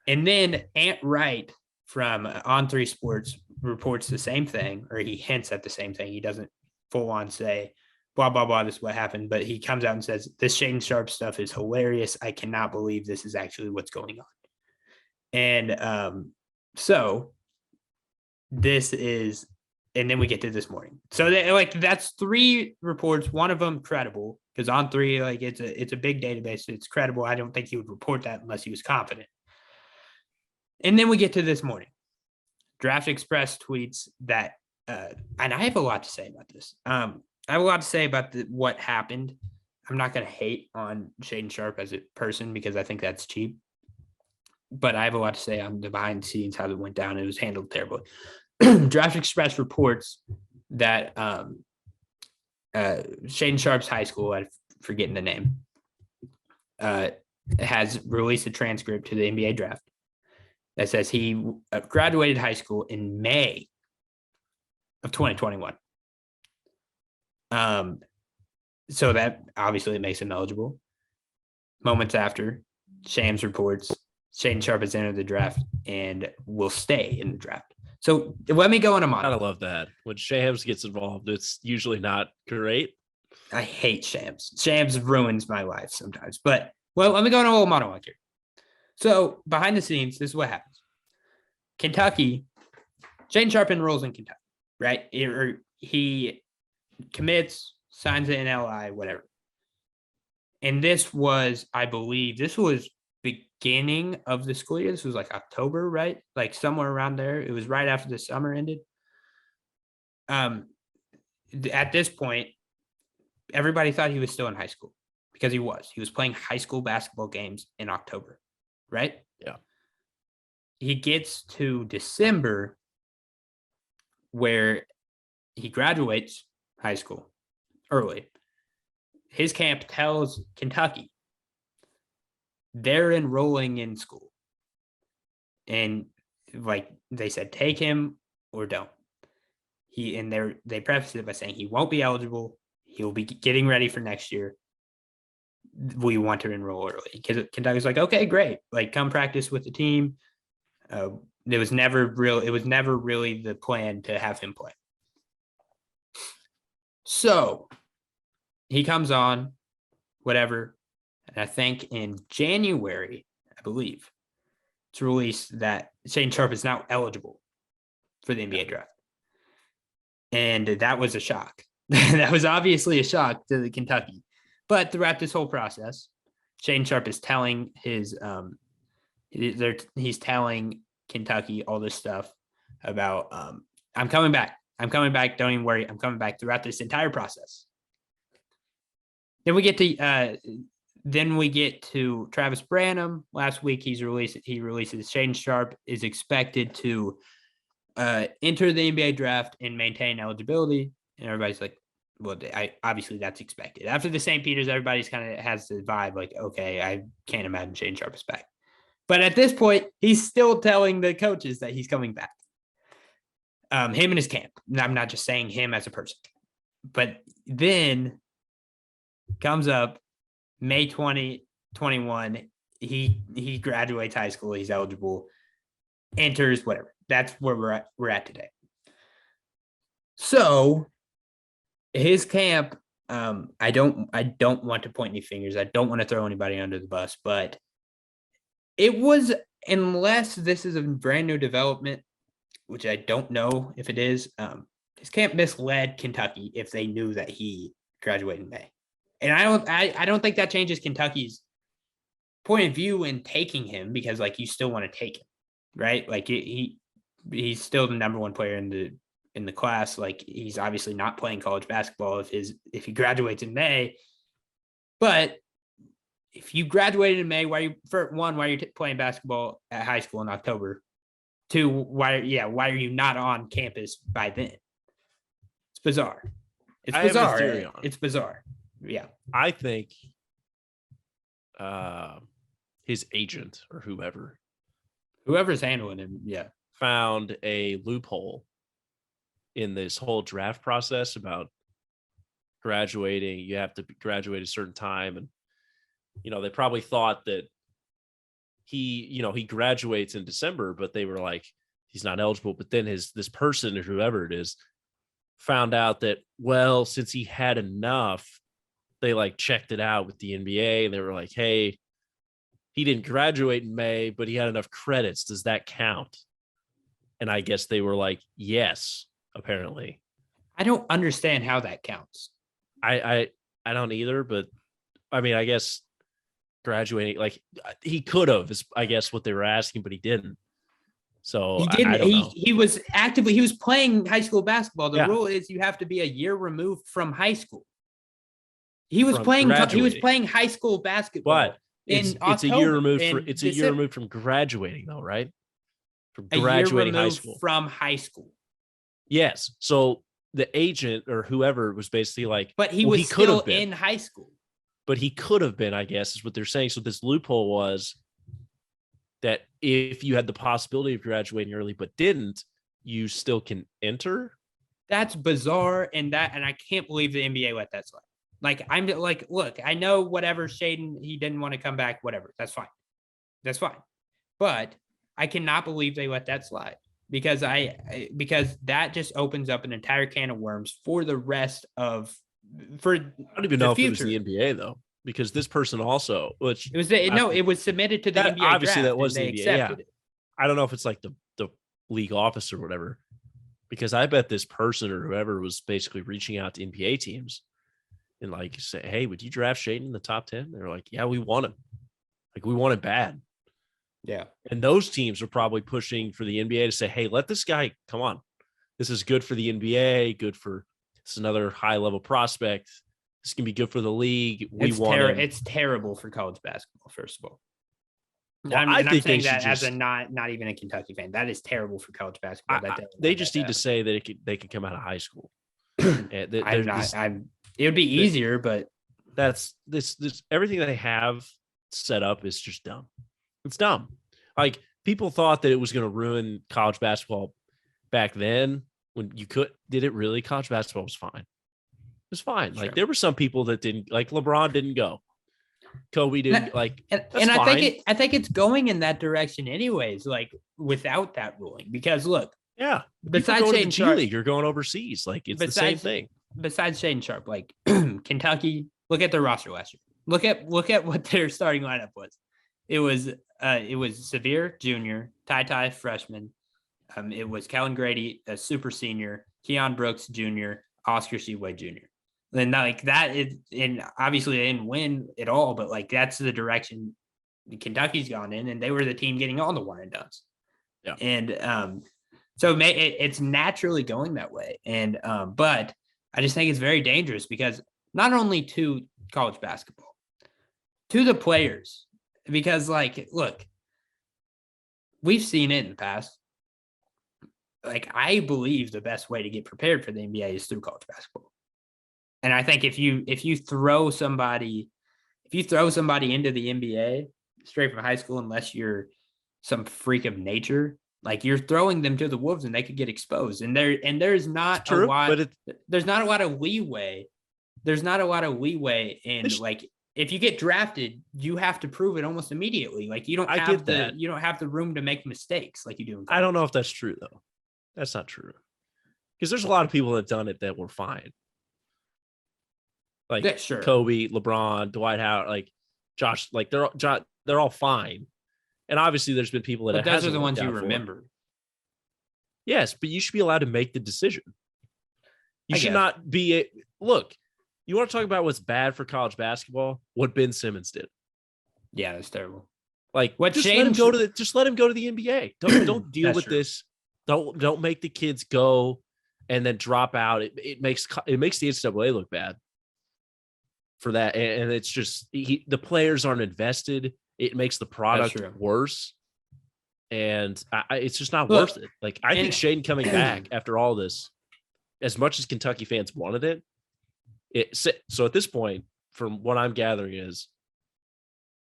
Speaker 1: And then Wright from On3 Sports reports the same thing, or he hints at the same thing. He doesn't full on say, blah, blah, blah, this is what happened. But he comes out and says, this Shaedon Sharpe stuff is hilarious. I cannot believe this is actually what's going on. And so this is, and then we get to this morning. So that's 3 reports. One of them credible, because On3, like it's a big database. It's credible. I don't think he would report that unless he was confident. And then we get to this morning. Draft Express tweets that, and I have a lot to say about this. I have a lot to say about what happened. I'm not going to hate on Shaedon Sharpe as a person because I think that's cheap. But I have a lot to say on the behind the scenes, how it went down. It was handled terribly. Draft Express reports that Shaedon Sharpe's high school, I'm forgetting the name, has released a transcript to the NBA draft that says he graduated high school in May of 2021. So that obviously makes him eligible. Moments after, Shams reports Shaedon Sharpe has entered the draft and will stay in the draft. So let me go on a monologue.
Speaker 2: I gotta love that. When Shams gets involved, it's usually not great.
Speaker 1: I hate Shams. Shams ruins my life sometimes. But, well, let me go on a little monologue here. So behind the scenes, this is what happens. Kentucky, Shaedon Sharpe enrolls in Kentucky, right? He commits, signs an NLI, whatever. And this was, I believe, beginning of the school year. This was like October, right? Like somewhere around there. It was right after the summer ended. At this point, everybody thought he was still in high school because he was playing high school basketball games in October, right?
Speaker 2: Yeah.
Speaker 1: He gets to December where he graduates high school early. His camp tells Kentucky they're enrolling in school. And like they said, take him or don't. They preface it by saying he won't be eligible. He'll be getting ready for next year. We want to enroll early. Because Kentucky's like, okay, great. Like, come practice with the team. It was never really the plan to have him play. So he comes on, whatever. And I think in January, I believe, it's released that Shaedon Sharpe is now eligible for the NBA draft. And that was a shock. That was obviously a shock to the Kentucky. But throughout this whole process, Shaedon Sharpe is telling he's telling Kentucky all this stuff about, I'm coming back. I'm coming back. Don't even worry. I'm coming back throughout this entire process. Then we get to Travis Branham. Last week, he releases Shaedon Sharpe is expected to enter the NBA draft and maintain eligibility. And everybody's like, well, obviously that's expected. After the St. Peter's, everybody's kind of has the vibe like, okay, I can't imagine Shaedon Sharpe is back. But at this point, he's still telling the coaches that he's coming back. him and his camp. I'm not just saying him as a person, but then comes up May 2021. He graduates high school. He's eligible, enters, whatever. That's where we're at today. So his camp, I don't want to point any fingers. I don't want to throw anybody under the bus, but it was, unless this is a brand new development, which I don't know if it is, his camp misled Kentucky if they knew that he graduated in May. And I don't think that changes Kentucky's point of view in taking him, because like you still want to take him, right? Like he's still the number one player in the class. Like he's obviously not playing college basketball if he graduates in May. But if you graduated in May, why are you playing basketball at high school in October? Two, why are you not on campus by then? It's bizarre. It's bizarre. It's bizarre. Yeah.
Speaker 2: I think his agent or
Speaker 1: whoever's handling him,
Speaker 2: found a loophole in this whole draft process about graduating. You have to graduate a certain time, and they probably thought that he graduates in December, but they were like, he's not eligible. But then this person or whoever it is found out that, well, since he had enough, they like checked it out with the NBA and they were like, hey, he didn't graduate in May, but he had enough credits. Does that count? And I guess they were like, yes, apparently.
Speaker 1: I don't understand how that counts.
Speaker 2: I don't either, but I mean, I guess graduating, like he could have, is I guess what they were asking, but he didn't. So
Speaker 1: he didn't. He was playing high school basketball. The rule is you have to be a year removed from high school. He was playing high school basketball.
Speaker 2: But it's a year removed from graduating, though, right? From graduating high school.
Speaker 1: From high school.
Speaker 2: Yes. So the agent or whoever was basically like,
Speaker 1: but he could have been in high school.
Speaker 2: But he could have been, I guess, is what they're saying. So this loophole was that if you had the possibility of graduating early but didn't, you still can enter.
Speaker 1: That's bizarre, and I can't believe the NBA let that slide. Like, I'm like, look, I know whatever Shaedon, he didn't want to come back, whatever. That's fine. But I cannot believe they let that slide, because that just opens up an entire can of worms for the rest of I
Speaker 2: don't even know if it was the NBA though, because this person also, which
Speaker 1: it was submitted to the NBA.
Speaker 2: Obviously,
Speaker 1: draft,
Speaker 2: that was the NBA. Yeah. I don't know if it's like the league office or whatever, because I bet this person or whoever was basically reaching out to NBA teams and like say, hey, would you draft Shaedon in the top 10? They're like, yeah, we want him. Like, we want it bad.
Speaker 1: Yeah. And
Speaker 2: those teams are probably pushing for the NBA to say, hey, let this guy come on. This is good for the NBA, it's another high level prospect. This can be good for the league.
Speaker 1: It's terrible for college basketball, first of all.
Speaker 2: Well, I'm saying that
Speaker 1: as a not even a Kentucky fan. That is terrible for college basketball.
Speaker 2: They just need to say that they could come out of high school.
Speaker 1: It would be easier, but
Speaker 2: that's this everything they have set up is just dumb. It's dumb. Like, people thought that it was going to ruin college basketball back then when you could. Did it really? College basketball was fine. It was fine. Sure. Like, there were some people that didn't, like LeBron didn't go. Kobe didn't like,
Speaker 1: and I think it's going in that direction anyways, like without that ruling, because look,
Speaker 2: besides Shaedon Sharpe, you're going overseas. Like, it's the same thing.
Speaker 1: Besides Shaedon Sharpe, like Kentucky, look at their roster last year. Look at what their starting lineup was. It was Severe Jr., Ty freshman. It was Kellen Grady, a super senior, Keon Brooks Jr., Oscar Tshiebwe Jr. And like that is, and obviously they didn't win at all, but like that's the direction Kentucky's gone in, and they were the team getting all the one and dones.
Speaker 2: Yeah.
Speaker 1: And so it's naturally going that way. And but I just think it's very dangerous, because not only to college basketball, to the players, because like, look, we've seen it in the past. Like, I believe the best way to get prepared for the NBA is through college basketball. And I think if you throw somebody into the NBA straight from high school, unless you're some freak of nature, Like you're throwing them to the wolves and they could get exposed. And there's not a lot. There's not a lot of leeway. There's not a lot of leeway in like if you get drafted, you have to prove it almost immediately. Like you don't have the room to make mistakes like you do in college.
Speaker 2: I don't know if that's true though. That's not true. Because there's a lot of people that have done it that were fine. Like Kobe, LeBron, Dwight Howard, like Josh, like they're all fine. And obviously there's been people that
Speaker 1: but those are the ones you remember.
Speaker 2: Yes, but you should be allowed to make the decision. You should not be look, you want to talk about what's bad for college basketball? What Ben Simmons did.
Speaker 1: Yeah, that's terrible.
Speaker 2: Like just let him go to the NBA. Don't deal with this. Don't make the kids go and then drop out. It makes the NCAA look bad for that. And it's just the players aren't invested. It makes the product worse. And it's just not worth it. Like I think Shaedon coming back after all this, as much as Kentucky fans wanted it, so at this point, from what I'm gathering is,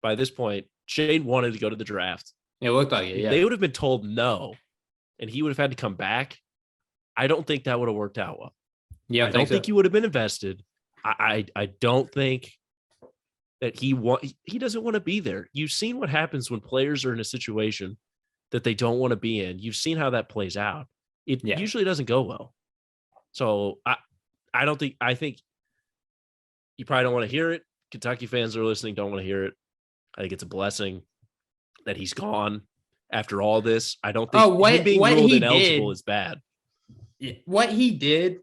Speaker 2: by this point, Shaedon wanted to go to the draft.
Speaker 1: It looked like it, yeah.
Speaker 2: They would have been told no, and he would have had to come back. I don't think that would have worked out well.
Speaker 1: Yeah,
Speaker 2: I don't think he would have been invested. I don't think that he doesn't want to be there. You've seen what happens when players are in a situation that they don't want to be in. You've seen how that plays out. It usually doesn't go well. So I think you probably don't want to hear it. Kentucky fans that are listening don't want to hear it. I think it's a blessing that he's gone after all this. I don't think him being ruled ineligible is bad.
Speaker 1: What he did,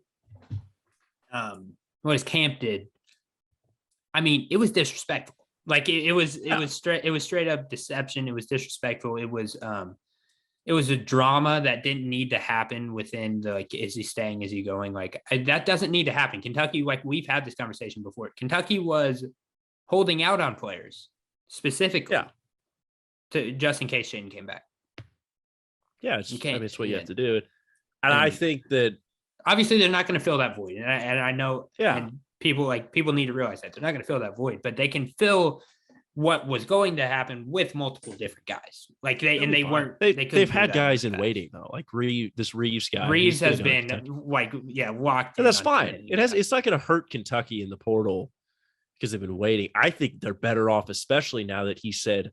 Speaker 1: what his camp did, I mean, it was disrespectful. Like it was straight up deception. It was disrespectful. It was a drama that didn't need to happen within the, like, is he staying? Is he going? Like that doesn't need to happen. Kentucky, like we've had this conversation before. Kentucky was holding out on players specifically to just in case Shaedon came back.
Speaker 2: Yeah, it's what you have to do. And I think that
Speaker 1: obviously they're not going to fill that void. And I know, and people need to realize that they're not going to fill that void, but they can fill what was going to happen with multiple different guys. Like they've
Speaker 2: had guys in waiting though. Like Reeves guy.
Speaker 1: Reeves has been locked.
Speaker 2: And that's fine. It's not going to hurt Kentucky in the portal because they've been waiting. I think they're better off, especially now that he said,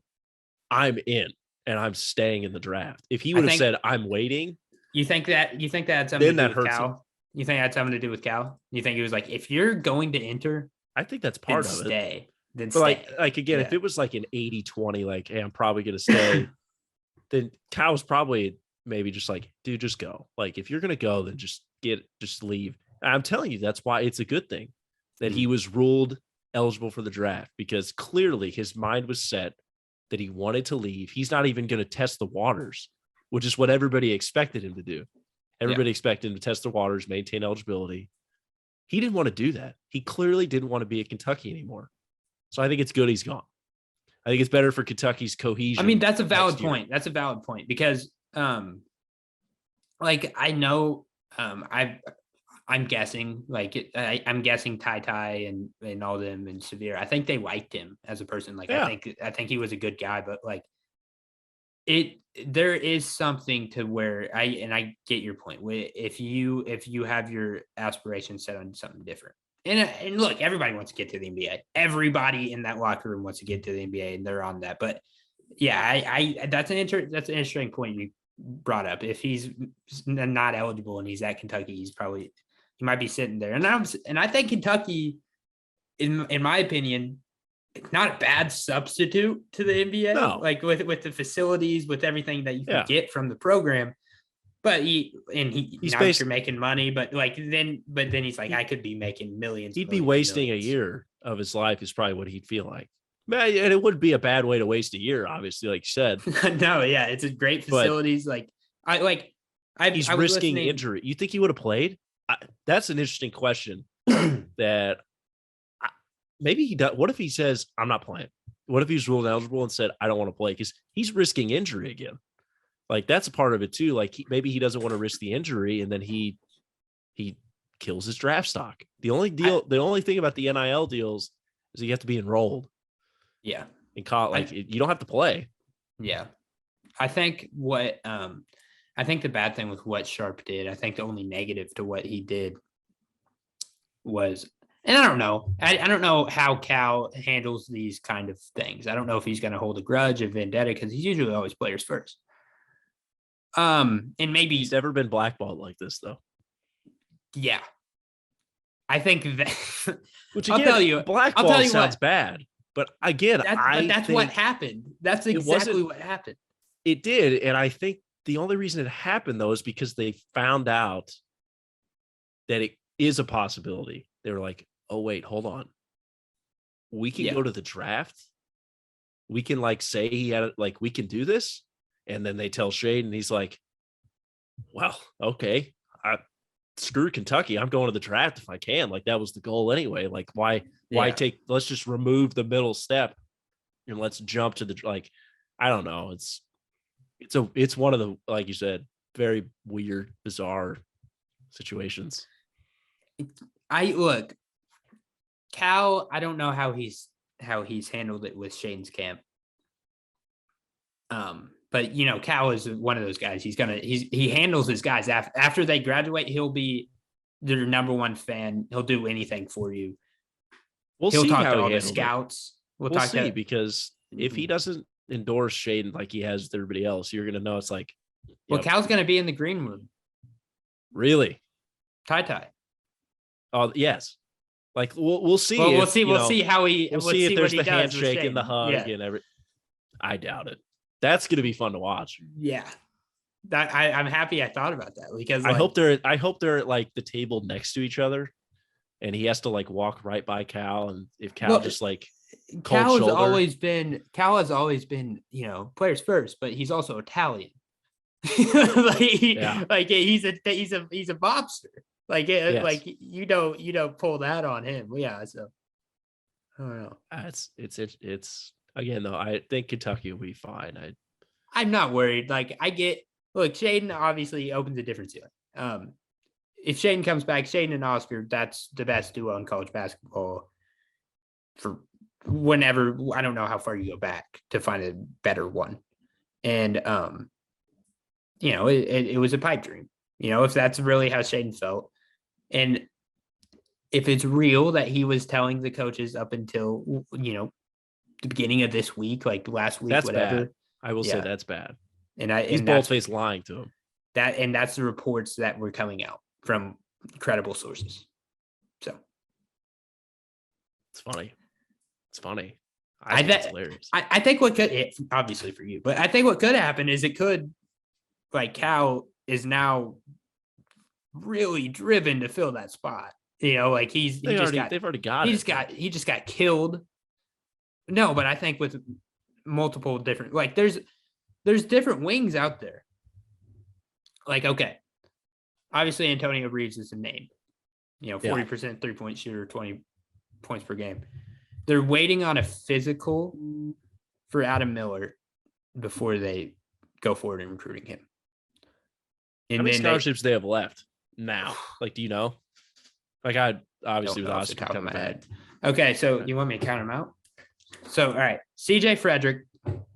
Speaker 2: I'm in and I'm staying in the draft. If he would have said, I'm waiting.
Speaker 1: You think that had something to do with Cal? You think that had something to do with Cal? You think he was like, if you're going to enter,
Speaker 2: I think that's part of
Speaker 1: it.
Speaker 2: Then stay. Like again, if it was like an 80-20, like, hey, I'm probably going to stay, then Cal's probably maybe just like, dude, just go. Like, if you're going to go, then just leave. And I'm telling you, that's why it's a good thing that he was ruled eligible for the draft, because clearly his mind was set that he wanted to leave. He's not even going to test the waters, which is what everybody expected him to do. Everybody expected him to test the waters, maintain eligibility. He didn't want to do that. He clearly didn't want to be at Kentucky anymore. So I think it's good he's gone. I think it's better for Kentucky's cohesion.
Speaker 1: I mean, that's a valid point. That's a valid point because, like, I know, I'm guessing, like, I'm guessing Ty and all them and Severe. I think they liked him as a person. Like, I think he was a good guy, but like, there is something to where I get your point. If you have your aspirations set on something different, and look, everybody wants to get to the NBA. Everybody in that locker room wants to get to the NBA, and they're on that. But yeah, that's an interesting point you brought up. If he's not eligible and he's at Kentucky, he might be sitting there. And I think Kentucky, in my opinion, it's not a bad substitute to the NBA.
Speaker 2: No.
Speaker 1: Like with the facilities, with everything that you can get from the program. But he's you're making money, but then he's like, I could be making millions.
Speaker 2: He'd be wasting a year of his life is probably what he'd feel like. Man, and it would be a bad way to waste a year, obviously, like you said.
Speaker 1: No, yeah, it's a great facilities.
Speaker 2: He's risking injury. You think he would have played? That's an interesting question. That maybe he does. What if he says, I'm not playing? What if he's ruled eligible and said, I don't want to play? Because he's risking injury again. Like, that's a part of it too. Like, maybe he doesn't want to risk the injury, and then he kills his draft stock. The only thing about the NIL deals is you have to be enrolled.
Speaker 1: Yeah.
Speaker 2: In college, you don't have to play.
Speaker 1: Yeah. I think what I think the bad thing with what Sharpe did, I think the only negative to what he did was, and I don't know. I don't know how Cal handles these kind of things. I don't know if he's going to hold a grudge, a vendetta, because he's usually always players first. And maybe
Speaker 2: he's never been blackballed like this, though.
Speaker 1: Yeah, I think that.
Speaker 2: Which again, I'll tell you, blackball sounds bad, but again,
Speaker 1: that's what happened. That's exactly what happened.
Speaker 2: It did, and I think the only reason it happened though is because they found out that it is a possibility. They were like, "Oh wait, hold on, we can go to the draft. We can say he had we can do this." And then they tell Shaedon, and he's like, "Well, okay, screw Kentucky. I'm going to the draft if I can. That was the goal anyway. Why take? Let's just remove the middle step and let's jump to the I don't know. It's one of the, like you said, very weird, bizarre situations.
Speaker 1: Cal, I don't know how he's handled it with Shane's camp. But Cal is one of those guys. He handles his guys after they graduate. He'll be their number one fan. He'll do anything for you. He'll
Speaker 2: see
Speaker 1: talk
Speaker 2: how
Speaker 1: to all the scouts.
Speaker 2: We'll see because if he doesn't endorse Shaedon like he has with everybody else, you're gonna know it's like.
Speaker 1: Well, Cal's gonna be in the green room.
Speaker 2: Really?
Speaker 1: Tie.
Speaker 2: Oh yes. We'll see.
Speaker 1: Well, we'll see. We'll see how he.
Speaker 2: We'll see if there's the handshake and the hug and everything. I doubt it. That's going to be fun to watch.
Speaker 1: Yeah, that I'm happy I thought about that because
Speaker 2: I hope they're at the table next to each other, and he has to walk right by Cal, and if Cal
Speaker 1: Cal has always been players first, but he's also Italian. He's a mobster. You don't pull that on him. Yeah, so I don't know.
Speaker 2: It's again though. I think Kentucky will be fine.
Speaker 1: I'm not worried. Shaedon obviously opens a different ceiling. If Shaedon comes back, Shaedon and Oscar, that's the best duo in college basketball for whenever. I don't know how far you go back to find a better one, and it was a pipe dream. If that's really how Shaedon felt. And if it's real that he was telling the coaches up until, the beginning of this week, last week,
Speaker 2: that's
Speaker 1: whatever.
Speaker 2: Bad. I will say that's bad.
Speaker 1: He's
Speaker 2: bold-faced lying to him.
Speaker 1: That's the reports that were coming out from credible sources. So.
Speaker 2: It's funny. I think it's hilarious.
Speaker 1: I think what could, obviously for you, but I think what could happen is Cal is now really driven to fill that spot. They've already got it. He just got killed. No, but I think with multiple different there's different wings out there. Okay. Obviously Antonio Reeves is a name. 40% 3-point shooter, 20 points per game. They're waiting on a physical for Adam Miller before they go forward in recruiting him.
Speaker 2: And how many scholarships they have left now? Do you know? I obviously was Oscar top of my head.
Speaker 1: Okay, so you want me to count them out? So all right, CJ Frederick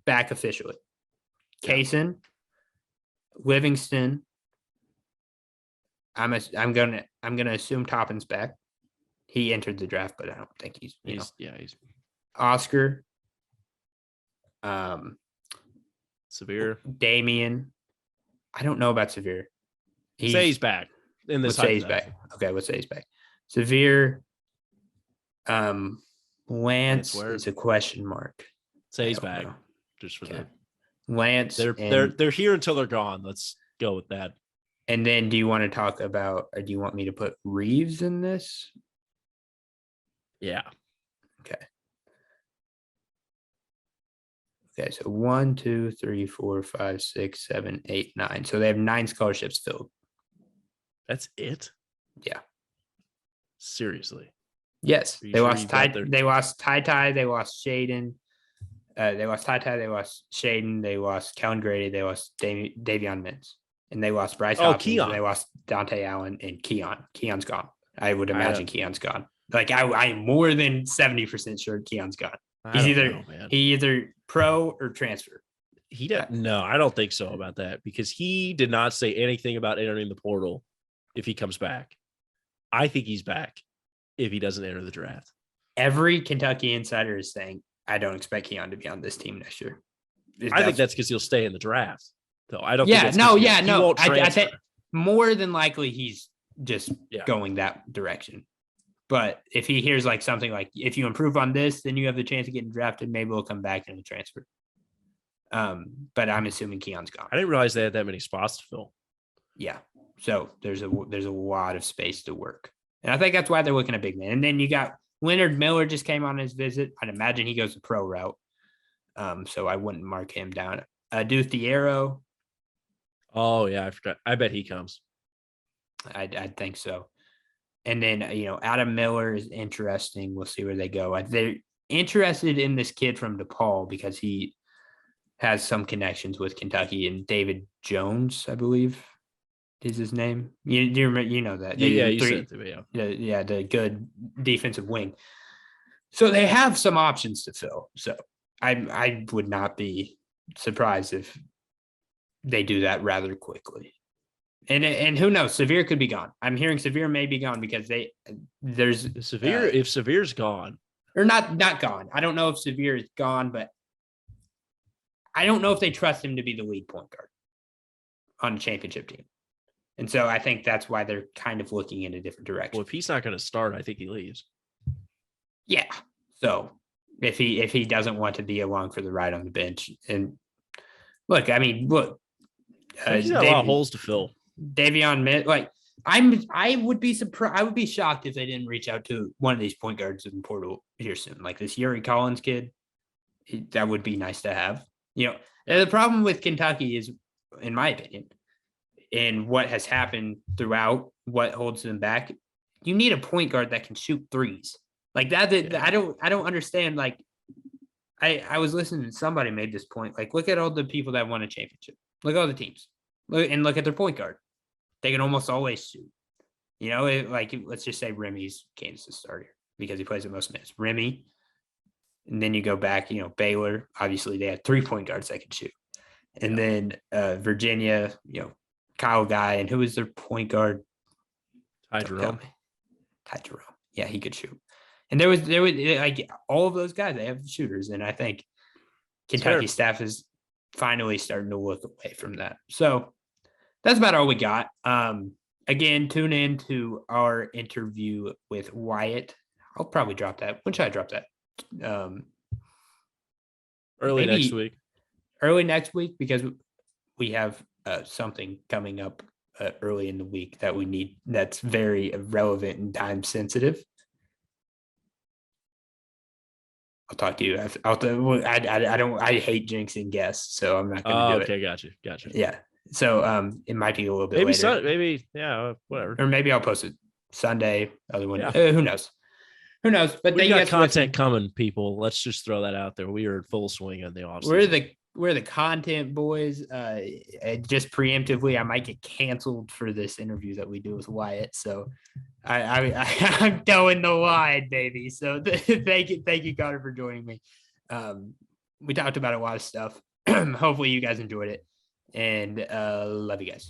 Speaker 1: back officially. Kaysen, Livingston. I'm gonna assume Toppin's back. He entered the draft, but I don't think he's Oscar.
Speaker 2: Severe.
Speaker 1: Damian. I don't know about Severe.
Speaker 2: Say he's back.
Speaker 1: Let's say he's back. Okay, let's say he's back. Severe. Lance is a question mark.
Speaker 2: Say he's back. Just for the
Speaker 1: Lance.
Speaker 2: They're here until they're gone. Let's go with that.
Speaker 1: And then do you want to talk about, or do you want me to put Reeves in this?
Speaker 2: Yeah.
Speaker 1: Okay, so 1, 2, 3, 4, 5, 6, 7, 8, 9. So they have 9 scholarships filled.
Speaker 2: That's it?
Speaker 1: Yeah.
Speaker 2: Seriously.
Speaker 1: Yes. They lost Ty. They lost Ty. They lost Shaedon. They lost Ty. They lost Shaedon. They lost Kellen Grady. They lost Davion Mintz. And they lost Bryce Hopkins.
Speaker 2: Keon.
Speaker 1: And they lost Dante Allen and Keon. Keon's gone. I would imagine Keon's gone. I'm more than 70% sure Keon's gone. He's either pro or transfer.
Speaker 2: No, I don't think so about that because he did not say anything about entering the portal if he comes back. I think he's back if he doesn't enter the draft.
Speaker 1: Every Kentucky insider is saying, I don't expect Keon to be on this team next year.
Speaker 2: I think that's because he'll stay in the draft, though. I don't.
Speaker 1: Yeah,
Speaker 2: think that's
Speaker 1: no.
Speaker 2: Won't
Speaker 1: I think more than likely he's just going that direction. But if he hears like something like, if you improve on this, then you have the chance of getting drafted. Maybe we'll come back and transfer. But I'm assuming Keon's gone.
Speaker 2: I didn't realize they had that many spots to fill.
Speaker 1: Yeah, so there's a lot of space to work, and I think that's why they're looking at big man. And then you got Leonard Miller just came on his visit. I'd imagine he goes the pro route. So I wouldn't mark him down. Duthiero.
Speaker 2: Oh yeah, I forgot. I bet he comes.
Speaker 1: I think so. And then Adam Miller is interesting. We'll see where they go. They're interested in this kid from DePaul because he has some connections with Kentucky, and David Jones, I believe, is his name. You know that.
Speaker 2: You said it,
Speaker 1: yeah, the good defensive wing. So they have some options to fill. So I would not be surprised if they do that rather quickly. And who knows? Severe could be gone. I'm hearing Severe may be gone because there's
Speaker 2: Severe. If Severe's gone,
Speaker 1: or not gone. I don't know if Severe is gone, but I don't know if they trust him to be the lead point guard on a championship team. And so I think that's why they're kind of looking in a different direction.
Speaker 2: Well, if he's not going to start, I think he leaves.
Speaker 1: Yeah. So if he doesn't want to be along for the ride on the bench, and look, he's got a lot of holes to fill. Davion, like I would be surprised. I would be shocked if they didn't reach out to one of these point guards in the portal here soon, like this Yuri Collins kid. That would be nice to have. The problem with Kentucky is, in my opinion, and what has happened throughout, what holds them back, you need a point guard that can shoot threes. Like that. I don't understand. Like I was listening to somebody made this point. Like, look at all the people that won a championship. Look at all the teams. Look at their point guard. They can almost always shoot. Let's just say Remy's Kansas starter because he plays the most minutes. Remy. And then you go back, Baylor, obviously they had 3-point guards that could shoot. And then Virginia, Kyle Guy, and who was their point guard?
Speaker 2: Ty Jerome.
Speaker 1: Yeah, he could shoot. And there was like all of those guys, they have shooters. And I think Kentucky staff is finally starting to look away from that. So that's about all we got. Again, tune in to our interview with Wyatt. I'll probably drop that. When should I drop that?
Speaker 2: Early
Speaker 1: next week because we have something coming up early in the week that we need that's very relevant and time sensitive. I'll talk to you. I hate jinxing guests, so I'm not going to do it.
Speaker 2: Okay, gotcha.
Speaker 1: Yeah. So it might be a little bit later.
Speaker 2: Whatever.
Speaker 1: Or maybe I'll post it Sunday. Other one. Who knows? But
Speaker 2: we got content coming, people. Let's just throw that out there. We are in full swing on the off.
Speaker 1: We're the content boys. Just preemptively, I might get canceled for this interview that we do with Wyatt. So I'm towing the line, baby. So thank you, Connor, for joining me. We talked about a lot of stuff. Hopefully you guys enjoyed it, and love you guys.